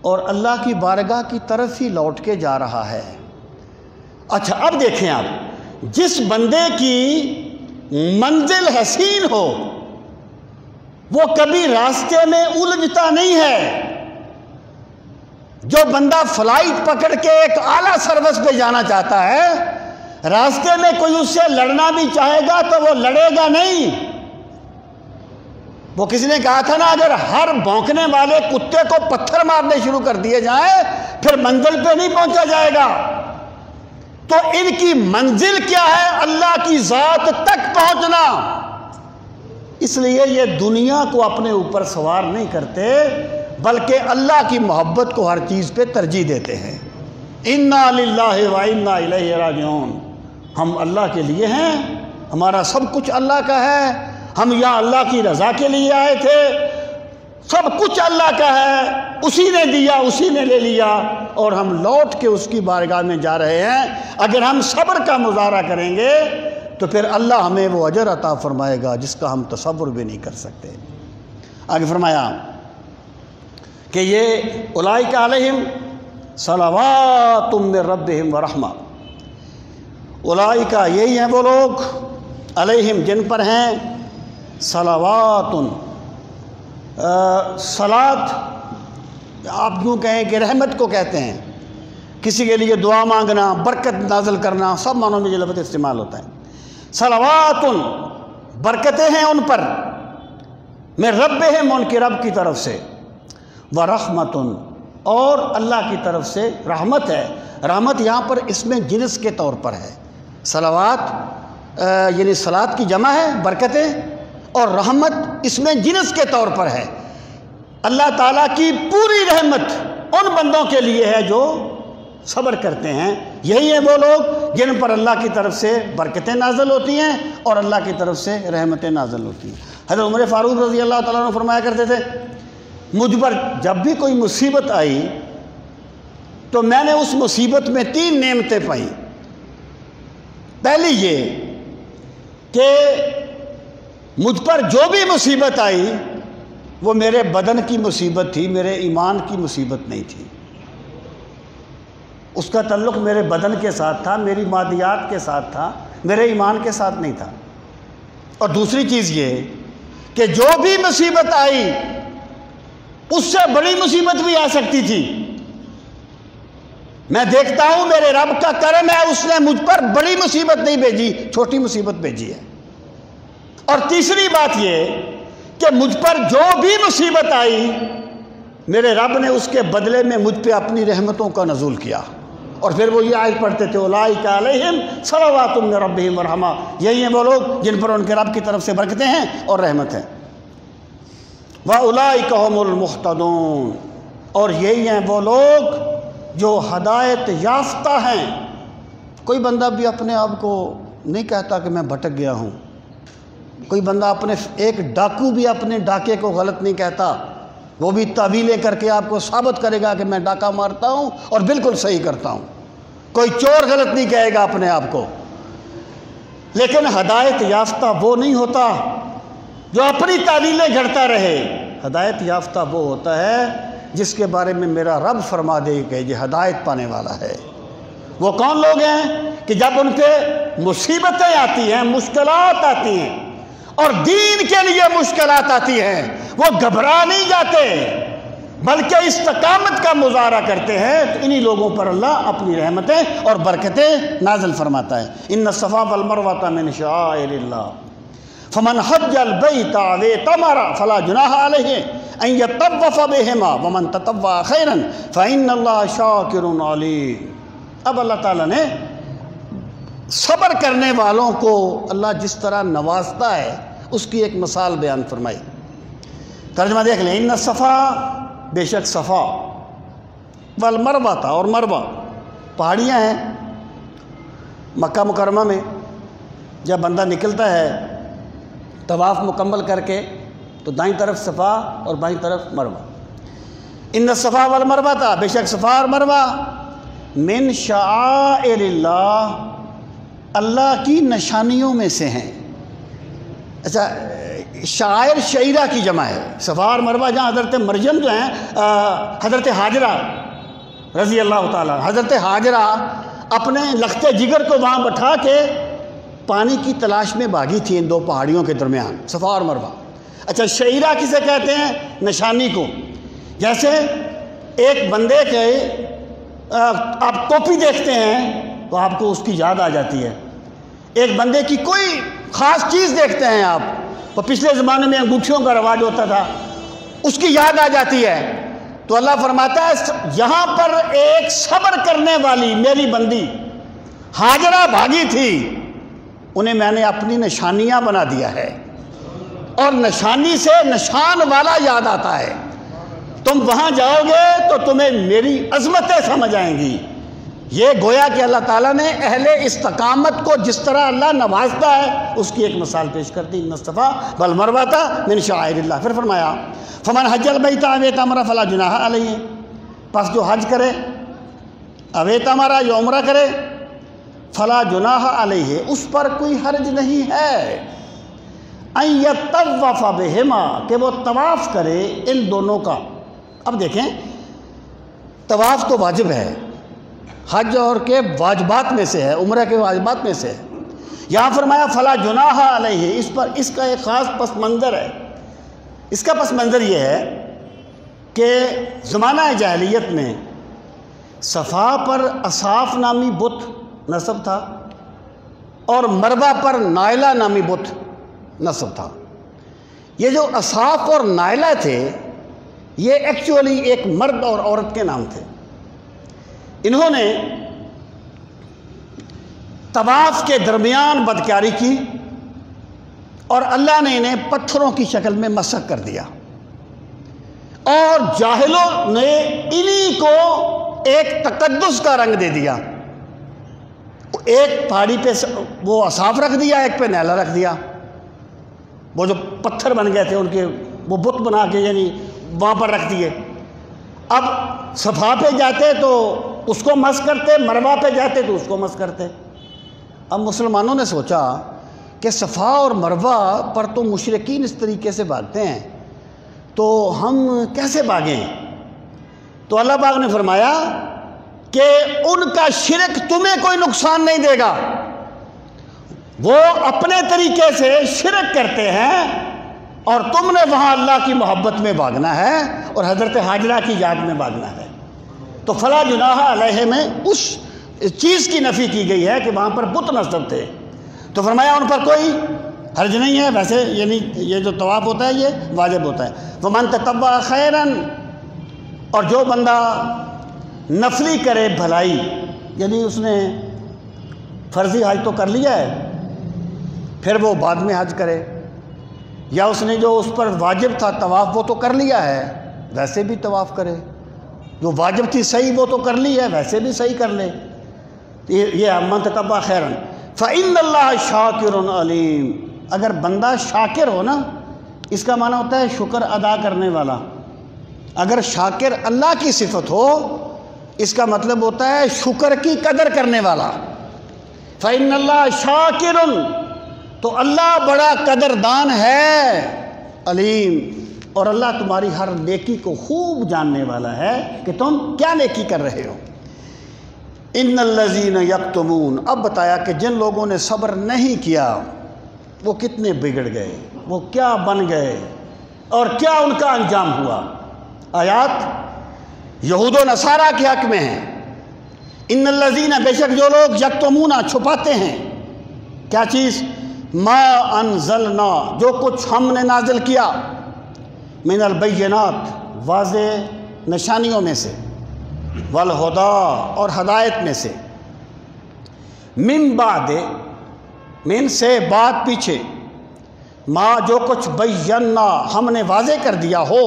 اور اللہ کی بارگاہ کی طرف ہی لوٹ کے جا رہا ہے۔ اچھا اب دیکھیں آپ، جس بندے کی منزل حسین ہو وہ کبھی راستے میں الجھتا نہیں ہے۔ جو بندہ فلائٹ پکڑ کے ایک اعلیٰ سروس پہ جانا چاہتا ہے، راستے میں کوئی اس سے لڑنا بھی چاہے گا تو وہ لڑے گا نہیں۔ وہ کسی نے کہا تھا نا، اگر ہر بھونکنے والے کتے کو پتھر مارنے شروع کر دیے جائیں پھر منزل پہ نہیں پہنچا جائے گا۔ تو ان کی منزل کیا ہے؟ اللہ کی ذات تک پہنچنا۔ اس لیے یہ دنیا کو اپنے اوپر سوار نہیں کرتے بلکہ اللہ کی محبت کو ہر چیز پہ ترجیح دیتے ہیں۔ انا للہ و انا الیہ راجعون، ہم اللہ کے لیے ہیں، ہمارا سب کچھ اللہ کا ہے، ہم یہاں اللہ کی رضا کے لیے آئے تھے، سب کچھ اللہ کا ہے، اسی نے دیا اسی نے لے لیا، اور ہم لوٹ کے اس کی بارگاہ میں جا رہے ہیں۔ اگر ہم صبر کا مظاہرہ کریں گے تو پھر اللہ ہمیں وہ اجر عطا فرمائے گا جس کا ہم تصور بھی نہیں کر سکتے۔ آگے فرمایا کہ یہ اولئک علیہم صلوات من ربہم ورحمہ، اولئک، یہی ہیں وہ لوگ، علیہم، جن پر ہیں، صلوات، صلات آپ یوں کہیں کہ رحمت کو کہتے ہیں، کسی کے لیے دعا مانگنا، برکت نازل کرنا، سب معنوں میں یہ لفظ استعمال ہوتا ہے۔ صلوات، برکتیں ہیں ان پر، میں ربہم، ان کے رب کی طرف سے، ورحمت، اور اللہ کی طرف سے رحمت ہے۔ رحمت یہاں پر اس میں جنس کے طور پر ہے۔ صلوات یعنی صلات کی جمع ہے، برکتیں، اور رحمت اس میں جنس کے طور پر ہے۔ اللہ تعالیٰ کی پوری رحمت ان بندوں کے لیے ہے جو صبر کرتے ہیں۔ یہی ہیں وہ لوگ جن پر اللہ کی طرف سے برکتیں نازل ہوتی ہیں اور اللہ کی طرف سے رحمتیں نازل ہوتی ہیں۔ حضرت عمر فاروق رضی اللہ تعالیٰ عنہ فرمایا کرتے تھے، مجھ پر جب بھی کوئی مصیبت آئی تو میں نے اس مصیبت میں 3 نعمتیں پائیں۔ پہلی یہ کہ مجھ پر جو بھی مصیبت آئی وہ میرے بدن کی مصیبت تھی، میرے ایمان کی مصیبت نہیں تھی۔ اس کا تعلق میرے بدن کے ساتھ تھا، میری مادیات کے ساتھ تھا، میرے ایمان کے ساتھ نہیں تھا۔ اور دوسری چیز یہ کہ جو بھی مصیبت آئی اس سے بڑی مصیبت بھی آ سکتی تھی، میں دیکھتا ہوں میرے رب کا کرم ہے، اس نے مجھ پر بڑی مصیبت نہیں بھیجی، چھوٹی مصیبت بھیجی ہے۔ اور تیسری بات یہ کہ مجھ پر جو بھی مصیبت آئی میرے رب نے اس کے بدلے میں مجھ پہ اپنی رحمتوں کا نزول کیا۔ اور پھر وہ یہ آیت پڑھتے تھے، اولئک علیہم صلوات من ربہم ورحمہ، یہی ہیں وہ لوگ جن پر ان کے رب کی طرف سے برکتیں ہیں اور رحمت ہے۔ وَأُولَئِكَ هُمُ الْمُهْتَدُونَ، اور یہی ہیں وہ لوگ جو ہدایت یافتہ ہیں۔ کوئی بندہ بھی اپنے آپ کو نہیں کہتا کہ میں بھٹک گیا ہوں، کوئی بندہ اپنے ایک ڈاکو بھی اپنے ڈاکے کو غلط نہیں کہتا، وہ بھی تعویلیں کر کے آپ کو ثابت کرے گا کہ میں ڈاکہ مارتا ہوں اور بالکل صحیح کرتا ہوں۔ کوئی چور غلط نہیں کہے گا اپنے آپ کو۔ لیکن ہدایت یافتہ وہ نہیں ہوتا جو اپنی تعویلیں گھڑتا رہے۔ ہدایت یافتہ وہ ہوتا ہے جس کے بارے میں میرا رب فرما دے کہ یہ ہدایت پانے والا ہے۔ وہ کون لوگ ہیں کہ جب ان پہ مصیبتیں آتی ہیں، مشکلات آتی ہیں اور دین کے لیے مشکلات آتی ہیں، وہ گھبرا نہیں جاتے بلکہ استقامت کا مظاہرہ کرتے ہیں، تو انہی لوگوں پر اللہ اپنی رحمتیں اور برکتیں نازل فرماتا ہے۔ ان الصفا والمروہ من شعائر اللہ فمن حج البیت او اعتمر فلا جناح علیہ ان یطوف بہما ومن تطوع خیرا فإن اللہ شاکر علیم۔ اب اللہ تعالیٰ نے صبر کرنے والوں کو اللہ جس طرح نوازتا ہے اس کی ایک مثال بیان فرمائی۔ ترجمہ دیکھ لیں، ان الصفا، بے شک صفا، والمروہ، اور مروہ پہاڑیاں ہیں۔ مکہ مکرمہ میں جب بندہ نکلتا ہے طواف مکمل کر کے تو دائیں طرف صفا اور بائیں طرف مروہ۔ ان الصفا والمروہ، بے شک صفا اور مروہ، من شعائر اللہ، اللہ کی نشانیوں میں سے ہیں۔ اچھا، شعائر شعیرہ کی جمع ہے۔ صفا اور مروہ جہاں حضرت مریم جو ہیں حضرت ہاجرہ رضی اللہ تعالیٰ، حضرت ہاجرہ اپنے لخت جگر کو وہاں بٹھا کے پانی کی تلاش میں بھاگی تھی ان دو پہاڑیوں کے درمیان، صفا اور مروہ۔ اچھا، شعیرہ کسے کہتے ہیں؟ نشانی کو۔ جیسے ایک بندے کے آپ ٹوپی دیکھتے ہیں تو آپ کو اس کی یاد آ جاتی ہے۔ ایک بندے کی کوئی خاص چیز دیکھتے ہیں آپ، وہ پچھلے زمانے میں انگوٹھیوں کا رواج ہوتا تھا، اس کی یاد آ جاتی ہے۔ تو اللہ فرماتا ہے یہاں پر ایک صبر کرنے والی میری بندی ہاجرہ بھاگی تھی، انہیں میں نے اپنی نشانیاں بنا دیا ہے، اور نشانی سے نشان والا یاد آتا ہے۔ تم وہاں جاؤ گے تو تمہیں میری عظمتیں سمجھ آئیں گی۔ یہ گویا کہ اللہ تعالیٰ نے اہل استقامت کو جس طرح اللہ نوازتا ہے اس کی ایک مثال پیش کر دی۔ ان الصفا والمروہ من شعائر اللہ۔ پھر فرمایا فمن حج البیت او اعتمر فلا جناح علیہ، پس جو حج کرے او اعتمر یا عمرہ کرے، فلا جناح علیہ، اس پر کوئی حرج نہیں ہے، ان یطوف بہما، کہ وہ طواف کرے ان دونوں کا۔ اب دیکھیں، طواف تو واجب ہے، حج اور کے واجبات میں سے ہے، عمرہ کے واجبات میں سے ہے۔ یہاں فرمایا فلا جناح علیہ، اس پر اس کا ایک خاص پس منظر ہے۔ اس کا پس منظر یہ ہے کہ زمانہ جاہلیت میں صفا پر اصاف نامی بت نصب تھا اور مروہ پر نائلہ نامی بت نصب تھا۔ یہ جو اصاف اور نائلہ تھے یہ ایکچولی ایک مرد اور عورت کے نام تھے۔ انہوں نے طواف کے درمیان بدکاری کی اور اللہ نے انہیں پتھروں کی شکل میں مسخ کر دیا، اور جاہلوں نے انہی کو ایک تقدس کا رنگ دے دیا۔ ایک پہاڑی پہ وہ اصاف رکھ دیا، ایک پہ نیلا رکھ دیا۔ وہ جو پتھر بن گئے تھے ان کے وہ بت بنا کے یعنی وہاں پر رکھ دیے۔ اب صفا پہ جاتے تو اس کو مس کرتے، مروہ پہ جاتے تو اس کو مس کرتے۔ اب مسلمانوں نے سوچا کہ صفا اور مروہ پر تو مشرکین اس طریقے سے بھاگتے ہیں، تو ہم کیسے بھاگیں؟ تو اللہ پاک نے فرمایا کہ ان کا شرک تمہیں کوئی نقصان نہیں دے گا، وہ اپنے طریقے سے شرک کرتے ہیں اور تم نے وہاں اللہ کی محبت میں بھاگنا ہے اور حضرت حاجرہ کی یاد میں بھاگنا ہے۔ تو فلا جناح علیہ میں اس چیز کی نفی کی گئی ہے کہ وہاں پر بت نصب تھے، تو فرمایا ان پر کوئی حرج نہیں ہے۔ ویسے یعنی یہ جو طواف ہوتا ہے یہ واجب ہوتا ہے۔ وَمَن تَطَوَّعَ خَيْرًا، اور جو بندہ نفلی کرے بھلائی، یعنی اس نے فرضی حج تو کر لیا ہے پھر وہ بعد میں حج کرے، یا اس نے جو اس پر واجب تھا طواف وہ تو کر لیا ہے ویسے بھی طواف کرے، جو واجب تھی صحیح وہ تو کر لی ہے ویسے بھی صحیح کر لے۔ یہ من تطوع خیرا فإن اللہ شاکر علیم، اگر بندہ شاکر ہو نا، اس کا معنی ہوتا ہے شکر ادا کرنے والا۔ اگر شاکر اللہ کی صفت ہو اس کا مطلب ہوتا ہے شکر کی قدر کرنے والا۔ فإن اللہ شاکر، تو اللہ بڑا قدردان ہے، علیم، اور اللہ تمہاری ہر نیکی کو خوب جاننے والا ہے کہ تم کیا نیکی کر رہے ہو۔ ان الذین یکتمون، اب بتایا کہ جن لوگوں نے صبر نہیں کیا وہ کتنے بگڑ گئے، وہ کیا بن گئے اور کیا ان کا انجام ہوا۔ آیات یہود و نصارہ کے حق میں ہیں۔ ان الذین، بے شک جو لوگ یکتمون چھپاتے ہیں، کیا چیز؟ ما انزلنا، جو کچھ ہم نے نازل کیا، من البینات، واضح نشانیوں میں سے، والہدا، اور ہدایت میں سے، من بعد، من سے بعد پیچھے، ما جو کچھ بینا ہم نے واضح کر دیا ہو،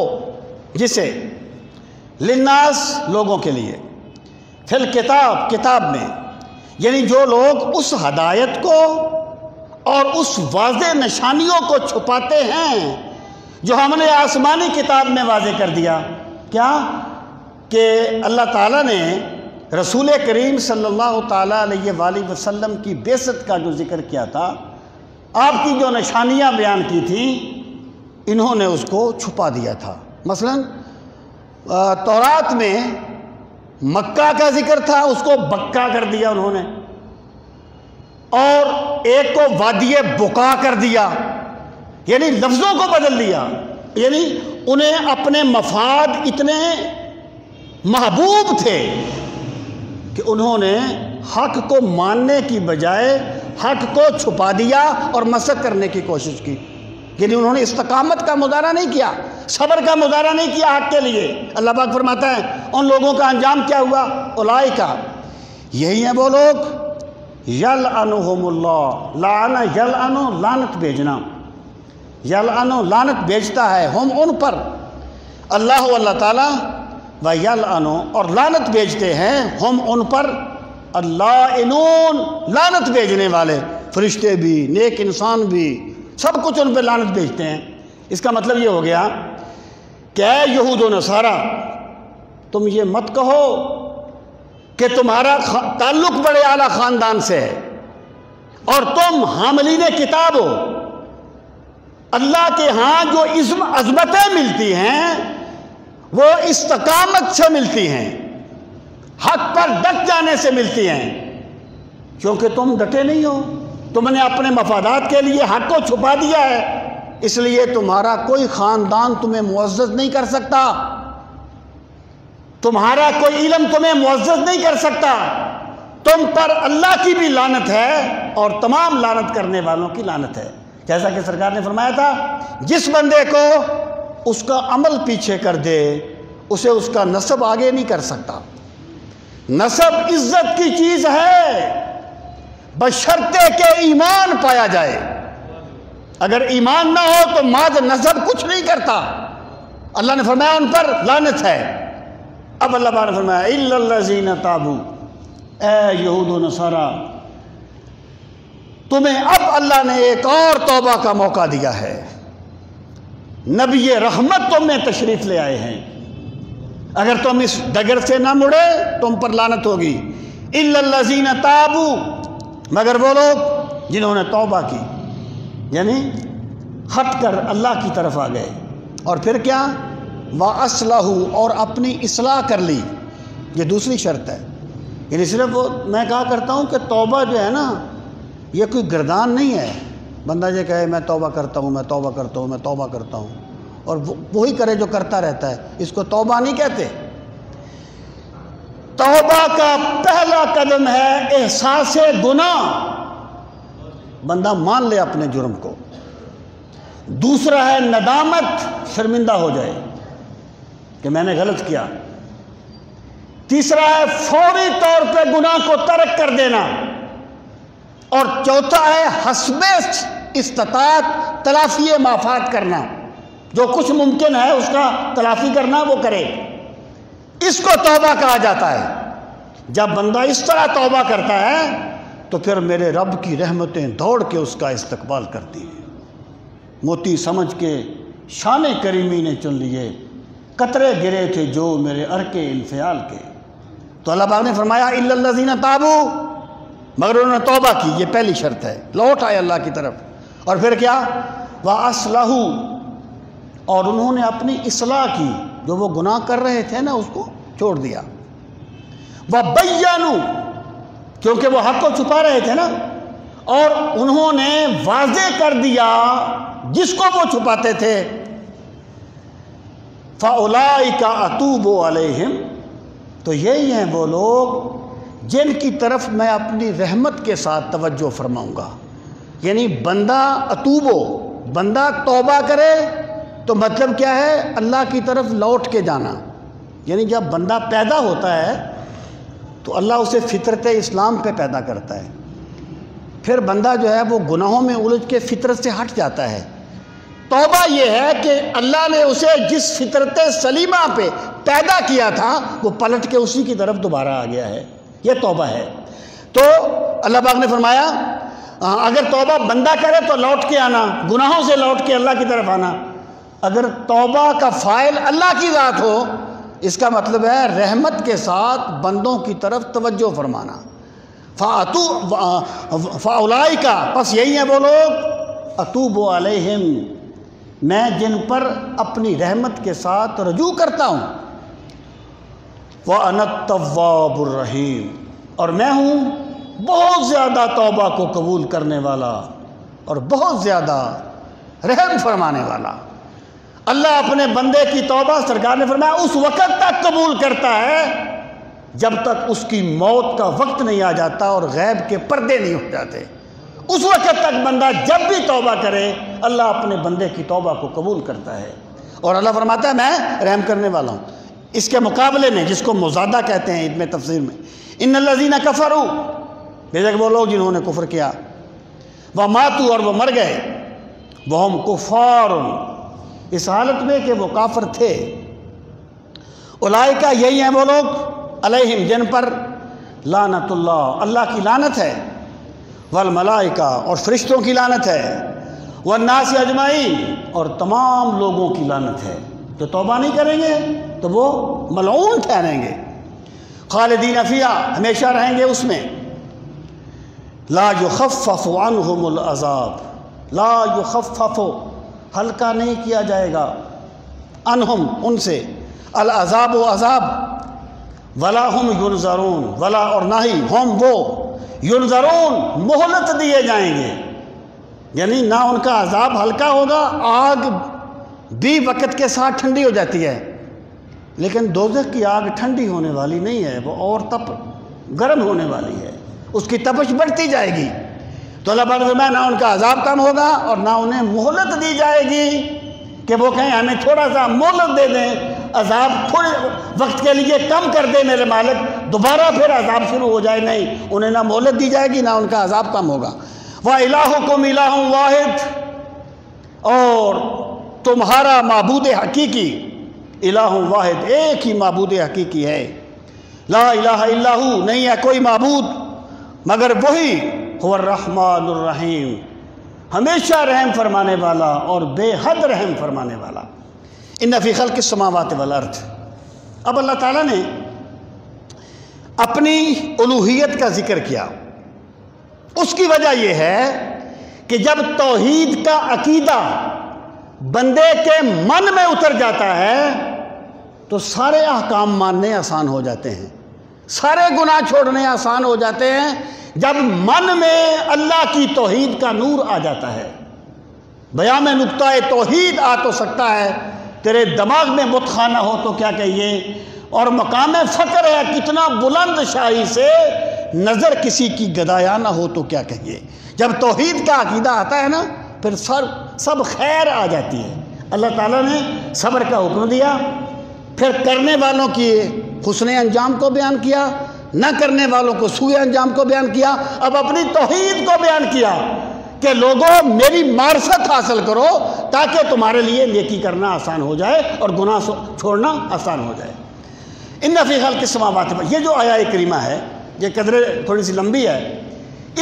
جسے للناس لوگوں کے لیے، فی الکتاب کتاب میں، یعنی جو لوگ اس ہدایت کو اور اس واضح نشانیوں کو چھپاتے ہیں جو ہم نے آسمانی کتاب میں واضح کر دیا۔ کیا کہ اللہ تعالیٰ نے رسول کریم صلی اللہ تعالیٰ علیہ وآلہ وسلم کی بعثت کا جو ذکر کیا تھا، آپ کی جو نشانیاں بیان کی تھیں، انہوں نے اس کو چھپا دیا تھا۔ مثلا تورات میں مکہ کا ذکر تھا، اس کو بکہ کر دیا انہوں نے، اور ایک کو وادی بکا کر دیا، یعنی لفظوں کو بدل دیا۔ یعنی انہیں اپنے مفاد اتنے محبوب تھے کہ انہوں نے حق کو ماننے کی بجائے حق کو چھپا دیا اور مسخ کرنے کی کوشش کی۔ یعنی انہوں نے استقامت کا مظاہرہ نہیں کیا، صبر کا مظاہرہ نہیں کیا حق کے لیے۔ اللہ پاک فرماتا ہے ان لوگوں کا انجام کیا ہوا؟ اولئک، یہی ہیں وہ لوگ، یلعنہم اللہ، لعن یلعن، لعنت بھیجنا، یلعن لعنت بھیجتا ہے، ہم ان پر، اللہ اللہ تعالیٰ، و یلعن، اور لعنت بھیجتے ہیں، ہم ان پر، اللائنون، لعنت بھیجنے والے، فرشتے بھی، نیک انسان بھی، سب کچھ ان پہ لعنت بھیجتے ہیں۔ اس کا مطلب یہ ہو گیا کہ اے یہود و نصارہ، تم یہ مت کہو کہ تمہارا تعلق بڑے اعلیٰ خاندان سے ہے اور تم حاملین کتاب ہو۔ اللہ کے ہاں جو عظمتیں ملتی ہیں وہ استقامت سے ملتی ہیں، حق پر ڈٹ جانے سے ملتی ہیں، کیونکہ تم ڈٹے نہیں ہو، تم نے اپنے مفادات کے لیے حق کو چھپا دیا ہے، اس لیے تمہارا کوئی خاندان تمہیں معزز نہیں کر سکتا۔ تمہارا کوئی علم تمہیں معزز نہیں کر سکتا، تم پر اللہ کی بھی لعنت ہے اور تمام لعنت کرنے والوں کی لعنت ہے۔ جیسا کہ سرکار نے فرمایا تھا، جس بندے کو اس کا عمل پیچھے کر دے اسے اس کا نسب آگے نہیں کر سکتا۔ نسب عزت کی چیز ہے بشرطے کہ ایمان پایا جائے۔ اگر ایمان نہ ہو تو ماذ نسب کچھ نہیں کرتا۔ اللہ نے فرمایا ان پر لعنت ہے۔ اب اللہ تعالیٰ نے فرمایا الا الذین تابوا، اے یہود و نصارہ تمہیں اب اللہ نے ایک اور توبہ کا موقع دیا ہے۔ نبی رحمت تم میں تشریف لے آئے ہیں، اگر تم اس ڈگر سے نہ مڑے تم پر لعنت ہوگی۔ الا الذین تابوا، مگر وہ لوگ جنہوں نے توبہ کی، یعنی ہٹ کر اللہ کی طرف آ گئے، اور پھر کیا؟ وَأَصْلَحُوا، اور اپنی اصلاح کر لی۔ یہ دوسری شرط ہے۔ یعنی صرف میں کہا کرتا ہوں کہ توبہ جو ہے نا یہ کوئی گردان نہیں ہے، بندہ یہ کہے میں توبہ کرتا ہوں، میں توبہ کرتا ہوں، میں توبہ کرتا ہوں، اور وہی کرے جو کرتا رہتا ہے، اس کو توبہ نہیں کہتے۔ توبہ کا پہلا قدم ہے احساس گناہ، بندہ مان لے اپنے جرم کو۔ دوسرا ہے ندامت، شرمندہ ہو جائے کہ میں نے غلط کیا۔ تیسرا ہے فوری طور پہ گناہ کو ترک کر دینا، اور چوتھا ہے حسب استطاعت تلافی مافات کرنا، جو کچھ ممکن ہے اس کا تلافی کرنا وہ کرے۔ اس کو توبہ کہا جاتا ہے۔ جب بندہ اس طرح توبہ کرتا ہے تو پھر میرے رب کی رحمتیں دوڑ کے اس کا استقبال کرتی ہیں۔ موتی سمجھ کے شان کریمی نے چن لیے، قطرے گرے تھے جو میرے عرق انفعال کے۔ تو اللہ پاک نے فرمایا الا الذین تابوا، مگر انہوں نے توبہ کی، یہ پہلی شرط ہے، لوٹ آئے اللہ کی طرف۔ اور پھر کیا؟ وَأَصْلَحُوا، اور انہوں نے اپنی اصلاح کی، جو وہ گناہ کر رہے تھے نا اس کو چھوڑ دیا۔ وَبَيَّنُوا، کیونکہ وہ حق کو چھپا رہے تھے نا، اور انہوں نے واضح کر دیا جس کو وہ چھپاتے تھے۔ فَأُولَٰئِكَ أَتُوبُ عَلَيْهِمْ، تو یہی ہیں وہ لوگ جن کی طرف میں اپنی رحمت کے ساتھ توجہ فرماؤں گا۔ یعنی بندہ اتوبو، بندہ توبہ کرے تو مطلب کیا ہے؟ اللہ کی طرف لوٹ کے جانا۔ یعنی جب بندہ پیدا ہوتا ہے تو اللہ اسے فطرت اسلام پہ پیدا کرتا ہے، پھر بندہ جو ہے وہ گناہوں میں الجھ کے فطرت سے ہٹ جاتا ہے۔ توبہ یہ ہے کہ اللہ نے اسے جس فطرت سلیمہ پہ پیدا کیا تھا وہ پلٹ کے اسی کی طرف دوبارہ آ گیا ہے، یہ توبہ ہے۔ تو اللہ پاک نے فرمایا اگر توبہ بندہ کرے تو لوٹ کے آنا، گناہوں سے لوٹ کے اللہ کی طرف آنا۔ اگر توبہ کا فاعل اللہ کی ذات ہو، اس کا مطلب ہے رحمت کے ساتھ بندوں کی طرف توجہ فرمانا۔ فَأُولَٰئِكَ، پس یہی ہیں وہ لوگ، اتوب علیہم، میں جن پر اپنی رحمت کے ساتھ رجوع کرتا ہوں۔ وَأَنَا التَّوَّابُ الرَّحِيمُ، اور میں ہوں بہت زیادہ توبہ کو قبول کرنے والا اور بہت زیادہ رحم فرمانے والا۔ اللہ اپنے بندے کی توبہ، سرکار نے فرمایا، اس وقت تک قبول کرتا ہے جب تک اس کی موت کا وقت نہیں آ جاتا اور غیب کے پردے نہیں ہو جاتے۔ اس وقت تک بندہ جب بھی توبہ کرے اللہ اپنے بندے کی توبہ کو قبول کرتا ہے، اور اللہ فرماتا ہے میں رحم کرنے والا ہوں۔ اس کے مقابلے میں جس کو مزادہ کہتے ہیں علم تفسیر میں، ان الذین کفروا، بے شک وہ لوگ جنہوں نے کفر کیا، وماتوا، اور وہ مر گئے، وہم کفار، اس حالت میں کہ وہ کافر تھے۔ اولئک، یہی ہیں وہ لوگ، علیہم، جن پر لعنت اللہ، اللہ کی لعنت ہے، والملائکہ، اور فرشتوں کی لعنت ہے، والناس اجمعین، اور تمام لوگوں کی لعنت ہے۔ جو توبہ نہیں کریں گے تو وہ ملعون ٹھہریں گے، خالدین فیہا، ہمیشہ رہیں گے اس میں۔ لا یخفف عنہم العذاب، لا یخفف، ہلکا نہیں کیا جائے گا، عنہم، ان سے، العذاب، و عذاب، ولا ہم ینظرون، ولا، اور نہ ہی ہم وہ، ینظرون، مہلت دیے جائیں گے، یعنی نہ ان کا عذاب ہلکا ہوگا، آگ بھی وقت کے ساتھ ٹھنڈی ہو جاتی ہے، لیکن دوزخ کی آگ ٹھنڈی ہونے والی نہیں ہے، وہ اور گرم ہونے والی ہے، اس کی تپش بڑھتی جائے گی۔ تو اللہ پاک فرمایا نہ ان کا عذاب کم ہوگا اور نہ انہیں مہلت دی جائے گی کہ وہ کہیں ہمیں تھوڑا سا مہلت دے دیں، عذاب تھوڑے وقت کے لیے کم کر دے میرے مالک، دوبارہ پھر عذاب شروع ہو جائے۔ نہیں، انہیں نہ مہلت دی جائے گی نہ ان کا عذاب کم ہوگا۔ وَإِلَٰهُكُمْ إِلَٰهٌ وَاحِدٌ، اور تمہارا معبود حقیقی الہ واحد، ایک ہی معبود حقیقی ہے۔ لا الہ الا ہو، نہیں ہے کوئی معبود مگر وہی، هو الرحمن الرحیم، ہمیشہ رحم فرمانے والا اور بے حد رحم فرمانے والا۔ ان فی خلق السماوات والارض، اب اللہ تعالیٰ نے اپنی الوہیت کا ذکر کیا۔ اس کی وجہ یہ ہے کہ جب توحید کا عقیدہ بندے کے من میں اتر جاتا ہے تو سارے احکام ماننے آسان ہو جاتے ہیں، سارے گناہ چھوڑنے آسان ہو جاتے ہیں جب من میں اللہ کی توحید کا نور آ جاتا ہے۔ بیان میں نقطہ توحید آ تو سکتا ہے، تیرے دماغ میں بت خانہ ہو تو کیا کہیے، اور مقام فقر ہے کتنا بلند شاہی سے نظر کسی کی گدایانہ ہو تو کیا کہیے۔ جب توحید کا عقیدہ آتا ہے نا پھر سب خیر آ جاتی ہے۔ اللہ تعالیٰ نے صبر کا حکم دیا، پھر کرنے والوں کی حسن انجام کو بیان کیا، نہ کرنے والوں کو سوء انجام کو بیان کیا، اب اپنی توحید کو بیان کیا کہ لوگوں میری معرفت حاصل کرو تاکہ تمہارے لیے نیکی کرنا آسان ہو جائے اور گناہ چھوڑنا آسان ہو جائے۔ ان فی خلق السماوات، یہ جو آیہ کریمہ ہے یہ قدر تھوڑی سی لمبی ہے،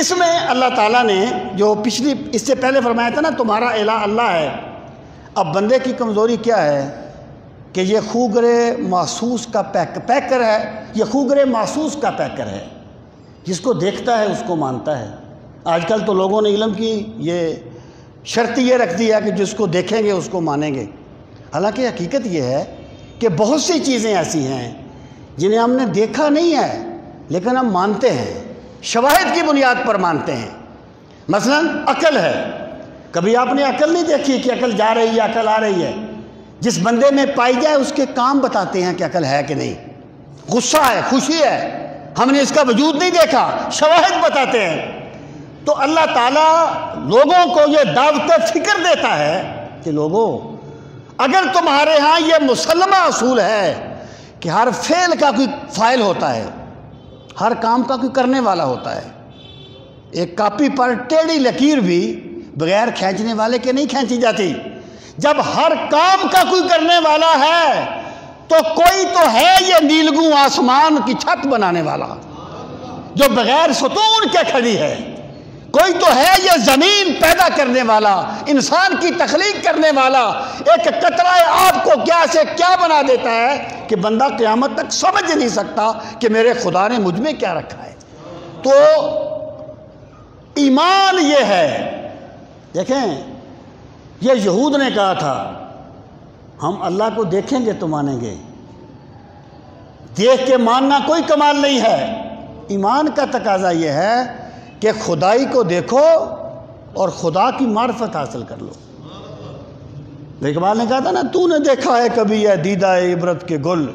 اس میں اللہ تعالیٰ نے جو اس سے پہلے فرمایا تھا نا تمہارا الہ اللہ ہے، اب بندے کی کمزوری کیا ہے کہ یہ خوگر محسوس کا پیکر ہے، یہ خوگر محسوس کا پیکر ہے، جس کو دیکھتا ہے اس کو مانتا ہے۔ آج کل تو لوگوں نے علم کی یہ شرط یہ رکھ دی ہے کہ جس کو دیکھیں گے اس کو مانیں گے، حالانکہ حقیقت یہ ہے کہ بہت سی چیزیں ایسی ہیں جنہیں ہم نے دیکھا نہیں ہے لیکن ہم مانتے ہیں، شواہد کی بنیاد پر مانتے ہیں۔ مثلا عقل ہے، کبھی آپ نے عقل نہیں دیکھی کہ عقل جا رہی ہے عقل آ رہی ہے، جس بندے میں پائی جائے اس کے کام بتاتے ہیں کہ عقل ہے کہ نہیں۔ غصہ ہے، خوشی ہے، ہم نے اس کا وجود نہیں دیکھا، شواہد بتاتے ہیں۔ تو اللہ تعالیٰ لوگوں کو یہ دعوت فکر دیتا ہے کہ لوگوں اگر تمہارے ہاں یہ مسلمہ اصول ہے کہ ہر فعل کا کوئی فاعل ہوتا ہے، ہر کام کا کوئی کرنے والا ہوتا ہے، ایک کاپی پر ٹیڑھی لکیر بھی بغیر کھینچنے والے کے نہیں کھینچی جاتی، جب ہر کام کا کوئی کرنے والا ہے تو کوئی تو ہے یہ نیلگوں آسمان کی چھت بنانے والا جو بغیر ستون کے کھڑی ہے، کوئی تو ہے یہ زمین پیدا کرنے والا، انسان کی تخلیق کرنے والا، ایک قطرہ آب کو کیا سے کیا بنا دیتا ہے کہ بندہ قیامت تک سمجھ نہیں سکتا کہ میرے خدا نے مجھ میں کیا رکھا ہے۔ تو ایمان یہ ہے، دیکھیں یہ یہود نے کہا تھا ہم اللہ کو دیکھیں گے تو مانیں گے، دیکھ کے ماننا کوئی کمال نہیں ہے۔ ایمان کا تقاضا یہ ہے کہ خدائی کو دیکھو اور خدا کی معرفت حاصل کر لو۔ اقبال نے کہا تھا نا تو نے دیکھا ہے کبھی یہ دیدہ عبرت کے گل،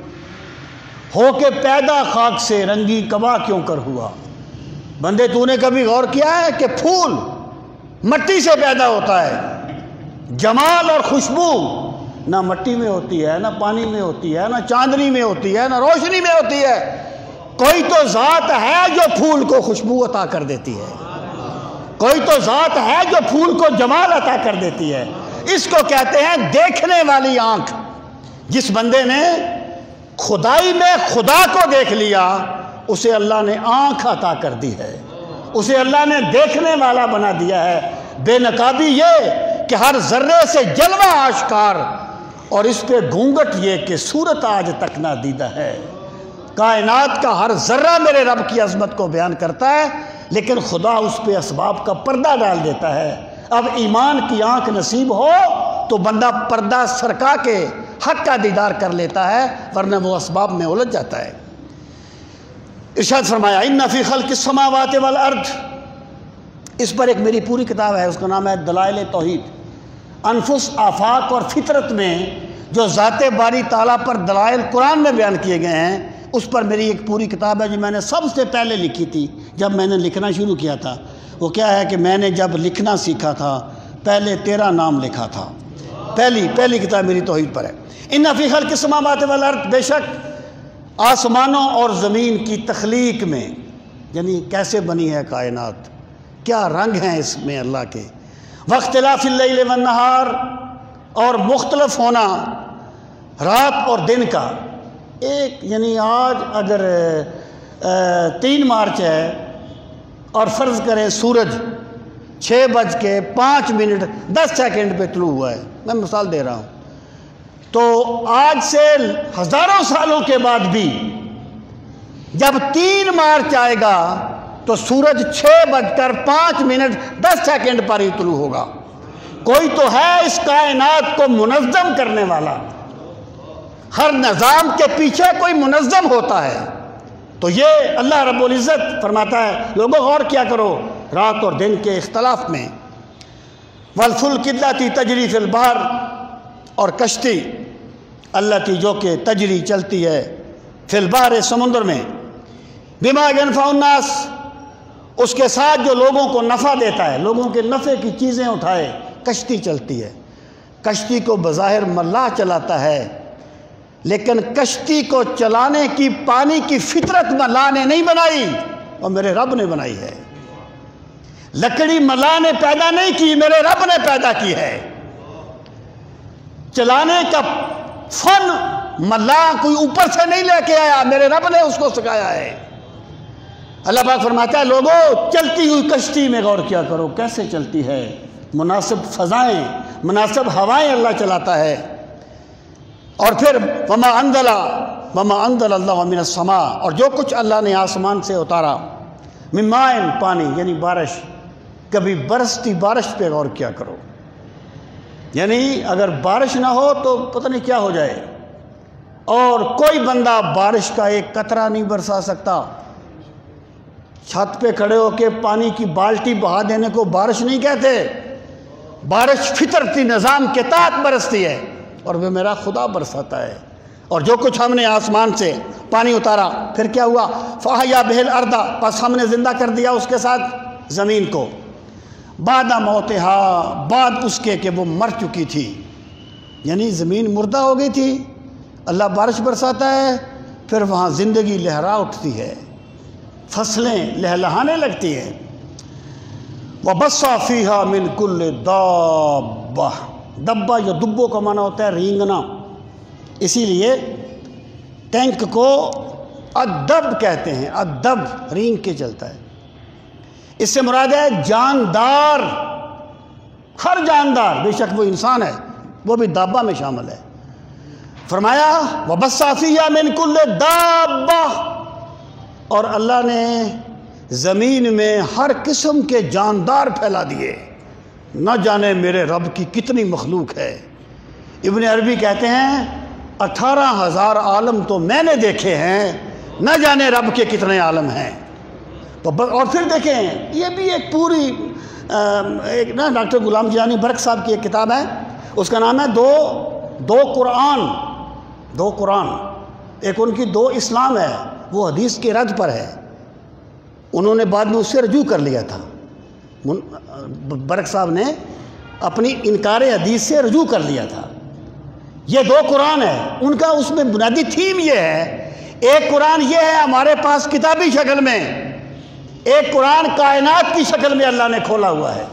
ہو کے پیدا خاک سے رنگی کبا کیوں کر ہوا۔ بندے تو نے کبھی غور کیا ہے کہ پھول مٹی سے پیدا ہوتا ہے، جمال اور خوشبو نہ مٹی میں ہوتی ہے، نہ پانی میں ہوتی ہے، نہ چاندنی میں ہوتی ہے، نہ روشنی میں ہوتی ہے، کوئی تو ذات ہے جو پھول کو خوشبو عطا کر دیتی ہے، کوئی تو ذات ہے جو پھول کو جمال عطا کر دیتی ہے۔ اس کو کہتے ہیں دیکھنے والی آنکھ۔ جس بندے نے خدائی میں خدا کو دیکھ لیا اسے اللہ نے آنکھ عطا کر دی ہے، اسے اللہ نے دیکھنے والا بنا دیا ہے۔ بے نقابی یہ کہ ہر ذرے سے جلوہ آشکار، اور اس پہ گھونگٹ یہ کہ صورت آج تک نہ دیدہ ہے۔ کائنات کا ہر ذرہ میرے رب کی عظمت کو بیان کرتا ہے، لیکن خدا اس پہ اسباب کا پردہ ڈال دیتا ہے۔ اب ایمان کی آنکھ نصیب ہو تو بندہ پردہ سرکا کے حق کا دیدار کر لیتا ہے، ورنہ وہ اسباب میں الجھ جاتا ہے۔ ارشاد فرمایا ان فی خلق السماوات والارض، اس پر ایک میری پوری کتاب ہے، اس کا نام ہے دلائل توحید۔ انفس، آفاق اور فطرت میں جو ذات باری تعالیٰ پر دلائل قرآن میں بیان کیے گئے ہیں، اس پر میری ایک پوری کتاب ہے جو میں نے سب سے پہلے لکھی تھی جب میں نے لکھنا شروع کیا تھا۔ وہ کیا ہے کہ میں نے جب لکھنا سیکھا تھا پہلے تیرا نام لکھا تھا۔ پہلی کتاب میری توحید پر ہے۔ ان فی خلق السماوات والارض، بے شک آسمانوں اور زمین کی تخلیق میں، یعنی کیسے بنی ہے کائنات، کیا رنگ ہیں اس میں اللہ کے، واختلاف اللیل والنہار، اور مختلف ہونا رات اور دن کا۔ ایک یعنی آج اگر 3 مارچ ہے اور فرض کریں سورج 6:05:10 پہ طلوع ہوا ہے، میں مثال دے رہا ہوں، تو آج سے ہزاروں سالوں کے بعد بھی جب 3 مارچ آئے گا تو سورج 6:05:10 پر ہی طلوع ہوگا۔ کوئی تو ہے اس کائنات کو منظم کرنے والا، ہر نظام کے پیچھے کوئی منظم ہوتا ہے۔ تو یہ اللہ رب العزت فرماتا ہے لوگوں غور کیا کرو رات اور دن کے اختلاف میں۔ والفلک اللاتی تجری فی البحر، اور کشتی اللاتی جو کہ تجری چلتی ہے فی البحر سمندر میں، بما ینفع الناس، اس کے ساتھ جو لوگوں کو نفع دیتا ہے، لوگوں کے نفع کی چیزیں اٹھائے، کشتی چلتی ہے۔ کشتی کو بظاہر ملاح چلاتا ہے، لیکن کشتی کو چلانے کی پانی کی فطرت ملاح نے نہیں بنائی، اور میرے رب نے بنائی ہے۔ لکڑی ملاح نے پیدا نہیں کی، میرے رب نے پیدا کی ہے۔ چلانے کا فن ملاح کوئی اوپر سے نہیں لے کے آیا، میرے رب نے اس کو سکھایا ہے۔ اللہ پاک فرماتا ہے لوگوں چلتی ہوئی کشتی میں غور کیا کرو کیسے چلتی ہے، مناسب فضائیں، مناسب ہوائیں اللہ چلاتا ہے۔ اور پھر وما انزل اللہ من السماء، اور جو کچھ اللہ نے آسمان سے اتارا، من ماء، پانی یعنی بارش، کبھی برستی بارش پہ غور کیا کرو، یعنی اگر بارش نہ ہو تو پتہ نہیں کیا ہو جائے، اور کوئی بندہ بارش کا ایک قطرہ نہیں برسا سکتا۔ چھت پہ کھڑے ہو کے پانی کی بالٹی بہا دینے کو بارش نہیں کہتے، بارش فطرتی نظام کے تحت برستی ہے، اور وہ میرا خدا برساتا ہے۔ اور جو کچھ ہم نے آسمان سے پانی اتارا، پھر کیا ہوا، فَأَحْيَا بِهِ الْأَرْضَ، پس ہم نے زندہ کر دیا اس کے ساتھ زمین کو، بعد موتہا، بعد اس کے کہ وہ مر چکی تھی، یعنی زمین مردہ ہو گئی تھی، اللہ بارش برساتا ہے، پھر وہاں زندگی لہرا اٹھتی ہے، فصلیں لہلہانے لگتی ہیں۔ وَبَصَّ فِيهَا مِن كُلِّ دَابَّةٍ، دبہ یا دبوں کا معنی ہوتا ہے رینگنا، اسی لیے ٹینک کو ادب کہتے ہیں، ادب رینگ کے چلتا ہے۔ اس سے مراد ہے جاندار، ہر جاندار، بے شک وہ انسان ہے وہ بھی دابہ میں شامل ہے۔ فرمایا وَبَصَّ فِيهَا مِن كُلِّ دَابَّةٍ، اور اللہ نے زمین میں ہر قسم کے جاندار پھیلا دیے، نہ جانے میرے رب کی کتنی مخلوق ہے۔ ابن عربی کہتے ہیں 18,000 عالم تو میں نے دیکھے ہیں، نہ جانے رب کے کتنے عالم ہیں۔ اور پھر دیکھیں یہ بھی ایک پوری ایک نا ڈاکٹر غلام جیلانی برق صاحب کی ایک کتاب ہے، اس کا نام ہے دو قرآن، ایک ان کی 2 اسلام ہے، وہ حدیث کے رد پر ہے، انہوں نے بعد میں اس سے رجوع کر لیا تھا، برق صاحب نے اپنی انکار حدیث سے رجوع کر لیا تھا۔ یہ 2 قرآن ہے، ان کا اس میں بنیادی تھیم یہ ہے، ایک قرآن یہ ہے ہمارے پاس کتابی شکل میں، ایک قرآن کائنات کی شکل میں اللہ نے کھولا ہوا ہے،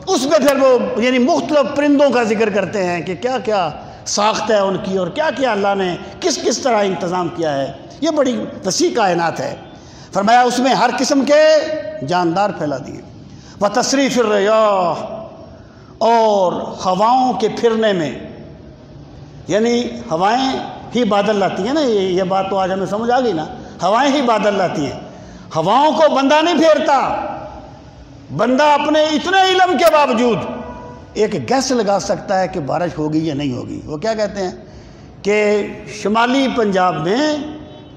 اس میں پھر وہ یعنی مختلف پرندوں کا ذکر کرتے ہیں کہ کیا کیا ساخت ہے ان کی، اور کیا کیا اللہ نے کس کس طرح انتظام کیا ہے، یہ بڑی وسیع کائنات ہے۔ فرمایا اس میں ہر قسم کے جاندار پھیلا دیے۔ وتصریف الریاح، اور ہواؤں کے پھرنے میں، یعنی ہوائیں ہی بادل لاتی ہیں نا، یہ بات تو آج ہمیں سمجھ آ گئی نا، ہوائیں ہی بادل لاتی ہیں، ہواؤں کو بندہ نہیں پھیرتا، بندہ اپنے اتنے علم کے باوجود ایک گیس لگا سکتا ہے کہ بارش ہوگی یا نہیں ہوگی۔ وہ کیا کہتے ہیں کہ شمالی پنجاب میں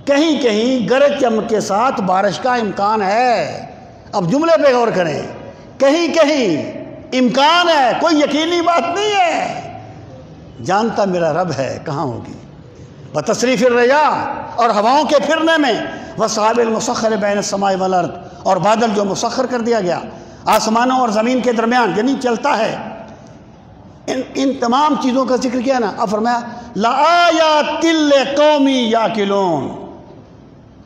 کہیں کہیں گرج چمک کے ساتھ بارش کا امکان ہے۔ اب جملے پہ غور کریں، کہیں کہیں امکان ہے، کوئی یقینی بات نہیں ہے، جانتا میرا رب ہے کہاں ہوگی۔ وتصریف الریاح، اور ہواؤں کے پھرنے میں، والسحاب المسخر بین السماء والارض، اور بادل جو مسخر کر دیا گیا آسمانوں اور زمین کے درمیان، یعنی چلتا ہے۔ ان تمام چیزوں کا ذکر کیا نا، اب فرمایا لآیات لقوم یعقلون،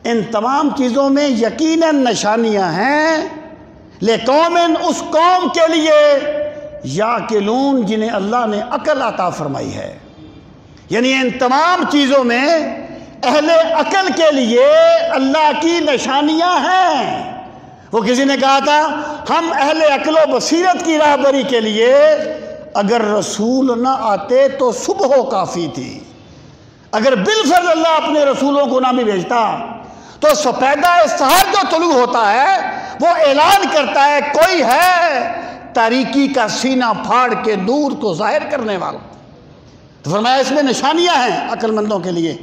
ان تمام چیزوں میں یقیناً نشانیاں ہیں، لقوم، اس قوم کے لیے، یعقلون، جنہیں اللہ نے عقل عطا فرمائی ہے۔ یعنی ان تمام چیزوں میں اہل عقل کے لیے اللہ کی نشانیاں ہیں۔ وہ کسی نے کہا تھا ہم اہل عقل و بصیرت کی راہبری کے لیے اگر رسول نہ آتے تو صبح کافی تھی، اگر بالفرض اللہ اپنے رسولوں کو نہ بھی بھیجتا تو سپیدہ سحر جو طلوع ہوتا ہے وہ اعلان کرتا ہے کوئی ہے تاریکی کا سینہ پھاڑ کے نور کو ظاہر کرنے والا۔ تو فرمایا اس میں نشانیاں ہیں عقل مندوں کے لیے۔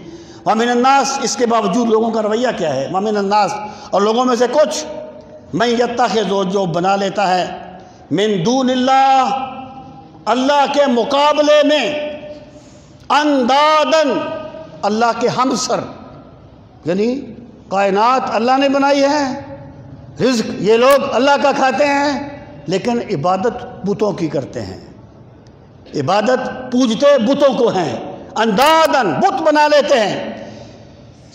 وَمِنَ النَّاسِ، اس کے باوجود لوگوں کا رویہ کیا ہے؟ وَمِنَ النَّاسِ، اور لوگوں میں سے کچھ، مَن يَتَّخِذُ، جو بنا لیتا ہے، مِن دون اللہ، اللہ کے مقابلے میں، اندادن، اللہ کے ہمسر، یعنی کائنات اللہ نے بنائی ہے، رزق یہ لوگ اللہ کا کھاتے ہیں، لیکن عبادت بتوں کی کرتے ہیں، عبادت پوجتے بتوں کو ہیں، اندادن، بت بنا لیتے ہیں،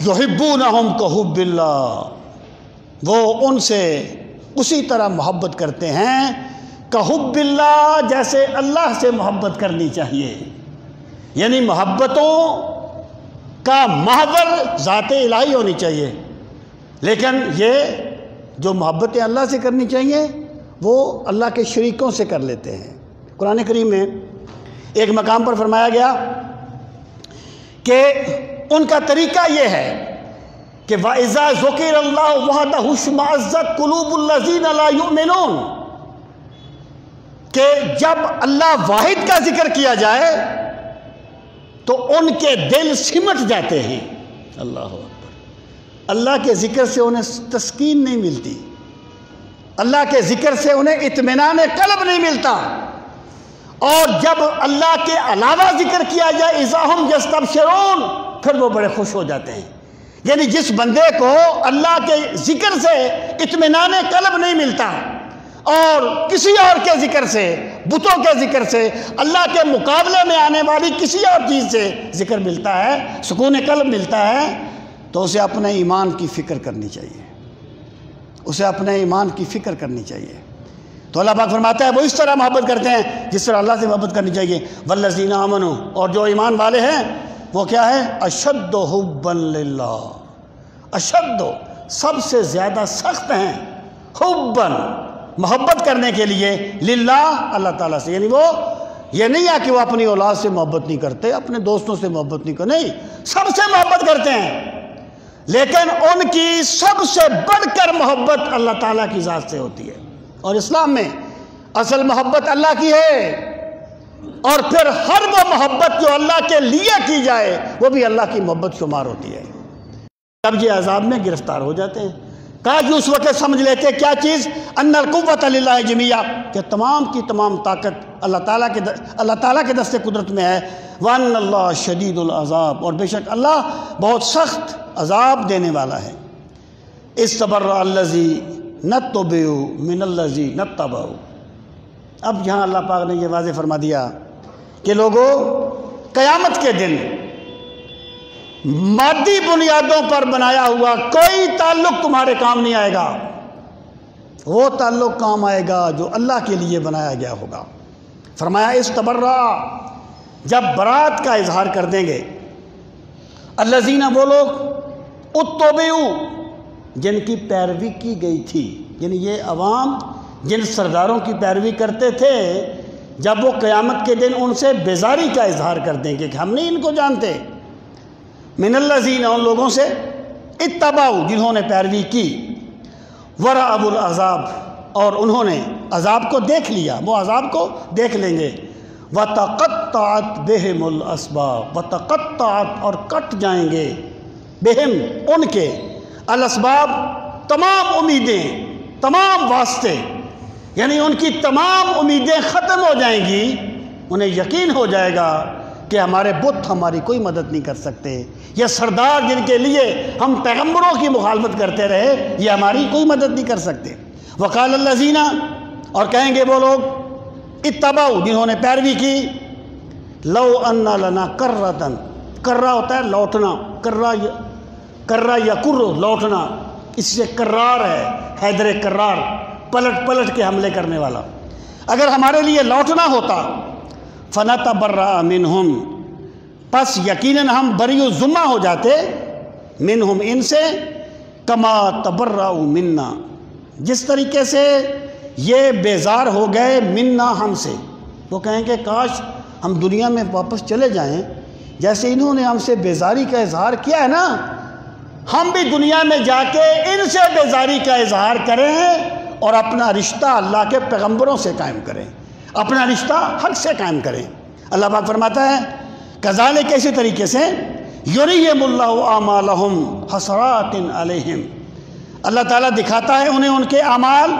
یحبونہم کحب اللہ، وہ ان سے اسی طرح محبت کرتے ہیں کحب اللہ، جیسے اللہ سے محبت کرنی چاہیے۔ یعنی محبتوں کا محور ذات الہی ہونی چاہیے، لیکن یہ جو محبتیں اللہ سے کرنی چاہیے وہ اللہ کے شریکوں سے کر لیتے ہیں۔ قرآن کریم میں ایک مقام پر فرمایا گیا کہ ان کا طریقہ یہ ہے کہ وَإِذَا ذُكِرَ اللَّهُ وَحْدَهُ اشْمَأَزَّتْ قُلُوبُ الَّذِينَ لَا يُؤْمِنُونَ، کہ جب اللہ واحد کا ذکر کیا جائے تو ان کے دل سمٹ جاتے ہیں۔ اللہ اکبر، اللہ کے ذکر سے انہیں تسکین نہیں ملتی، اللہ کے ذکر سے انہیں اطمینان قلب نہیں ملتا، اور جب اللہ کے علاوہ ذکر کیا جائے اذا ہم یستبشرون، پھر وہ بڑے خوش ہو جاتے ہیں۔ یعنی جس بندے کو اللہ کے ذکر سے اطمینان قلب نہیں ملتا اور کسی اور کے ذکر سے، بتوں کے ذکر سے، اللہ کے مقابلے میں آنے والی کسی اور چیز سے ذکر ملتا ہے، سکون قلب ملتا ہے، تو اسے اپنے ایمان کی فکر کرنی چاہیے، اسے اپنے ایمان کی فکر کرنی چاہیے۔ تو اللہ پاک فرماتا ہے وہ اس طرح محبت کرتے ہیں جس طرح اللہ سے محبت کرنی چاہیے۔ والذین آمنوا، اور جو ایمان والے ہیں وہ کیا ہے؟ اشد حبا للہ، اشد، سب سے زیادہ سخت ہیں، حبا، محبت کرنے کے لیے، للہ، اللہ تعالیٰ سے۔ یعنی وہ یہ نہیں ہے کہ وہ اپنی اولاد سے محبت نہیں کرتے، اپنے دوستوں سے محبت نہیں کرتے، نہیں، سب سے محبت کرتے ہیں، لیکن ان کی سب سے بڑھ کر محبت اللہ تعالیٰ کی ذات سے ہوتی ہے۔ اور اسلام میں اصل محبت اللہ کی ہے، اور پھر ہر وہ محبت جو اللہ کے لیے کی جائے وہ بھی اللہ کی محبت شمار ہوتی ہے۔ تب یہ عذاب میں گرفتار ہو جاتے ہیں۔ کاش اس وقت سمجھ لیتے کیا چیز، ان القوت للہ جمیعا، کہ تمام کی تمام طاقت اللہ تعالیٰ کے دست قدرت میں ہے، وان اللہ شدید العذاب، اور بے شک اللہ بہت سخت عذاب دینے والا ہے۔ استبرأ الذی نتبعوا من الذی نتبعوا، اب یہاں اللہ پاک نے یہ واضح فرما دیا کہ لوگوں، قیامت کے دن مادی بنیادوں پر بنایا ہوا کوئی تعلق تمہارے کام نہیں آئے گا، وہ تعلق کام آئے گا جو اللہ کے لیے بنایا گیا ہوگا۔ فرمایا استبرأ، جب برات کا اظہار کر دیں گے، الذین، وہ لوگ، اتبعوا، جن کی پیروی کی گئی تھی، یعنی یہ عوام جن سرداروں کی پیروی کرتے تھے، جب وہ قیامت کے دن ان سے بیزاری کا اظہار کر دیں گے کہ ہم نہیں ان کو جانتے، من الذین، ان لوگوں سے، اتبعوا، جنہوں نے پیروی کی، ورأوا العذاب، اور انہوں نے عذاب کو دیکھ لیا، وہ عذاب کو دیکھ لیں گے، وتقطعت بہم الاسباب، وتقطعت، اور کٹ جائیں گے، بہم، ان کے، الاسباب، تمام امیدیں، تمام واسطے، یعنی ان کی تمام امیدیں ختم ہو جائیں گی، انہیں یقین ہو جائے گا کہ ہمارے بت ہماری کوئی مدد نہیں کر سکتے، یہ سردار جن کے لیے ہم پیغمبروں کی مخالفت کرتے رہے یہ ہماری کوئی مدد نہیں کر سکتے۔ وقال الذین، اور کہیں گے وہ لوگ، اتبعوا جنہوں نے پیروی کی، لو ان لنا کرۃ، کرہ ہوتا ہے لوٹنا، کرہ یکر لوٹنا، اس سے کرار ہے، حیدر کرار، پلٹ پلٹ کے حملے کرنے والا، اگر ہمارے لیے لوٹنا ہوتا، فنتبرأ منہم، پس یقیناً ہم بری و ذمہ ہو جاتے، منہم ان سے، کما تبرأوا منا، جس طریقے سے یہ بیزار ہو گئے منا ہم سے۔ وہ کہیں کہ کاش ہم دنیا میں واپس چلے جائیں، جیسے انہوں نے ہم سے بیزاری کا اظہار کیا ہے نا، ہم بھی دنیا میں جا کے ان سے بیزاری کا اظہار کریں اور اپنا رشتہ اللہ کے پیغمبروں سے قائم کریں، اپنا رشتہ حق سے قائم کریں۔ اللہ پاک فرماتا ہے کذالک، اسی طریقے سے، یریم اللہ اعمالہم حسرات علیہم، اللہ تعالیٰ دکھاتا ہے انہیں ان کے اعمال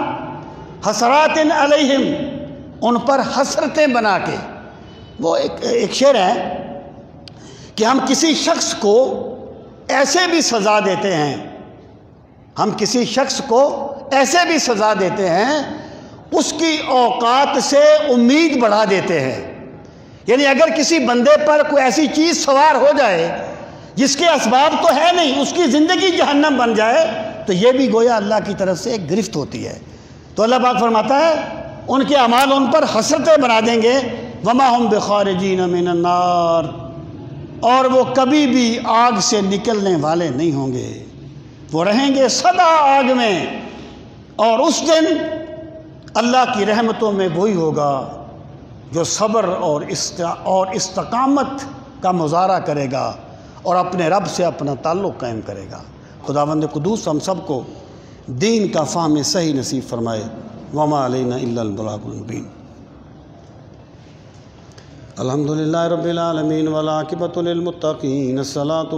حسرات علیہم، ان پر حسرتیں بنا کے۔ وہ ایک شعر ہے کہ ہم کسی شخص کو ایسے بھی سزا دیتے ہیں، ہم کسی شخص کو ایسے بھی سزا دیتے ہیں، اس کی اوقات سے امید بڑھا دیتے ہیں۔ یعنی اگر کسی بندے پر کوئی ایسی چیز سوار ہو جائے جس کے اسباب تو ہے نہیں، اس کی زندگی جہنم بن جائے، تو یہ بھی گویا اللہ کی طرف سے ایک گرفت ہوتی ہے۔ تو اللہ پاک فرماتا ہے ان کے اعمال ان پر حسرتیں بنا دیں گے، وما ہم بخارجین من النار، اور وہ کبھی بھی آگ سے نکلنے والے نہیں ہوں گے، وہ رہیں گے سدا آگ میں۔ اور اس دن اللہ کی رحمتوں میں وہی ہوگا جو صبر اور استقامت کا مظاہرہ کرے گا اور اپنے رب سے اپنا تعلق قائم کرے گا۔ خداوند قدوس ہم سب کو دین کا فہم صحیح نصیب فرمائے۔ وما علینا الا البلاغ المبین۔ الحمدللہ رب العالمین والعاقبۃ للمتقین، الصلاۃ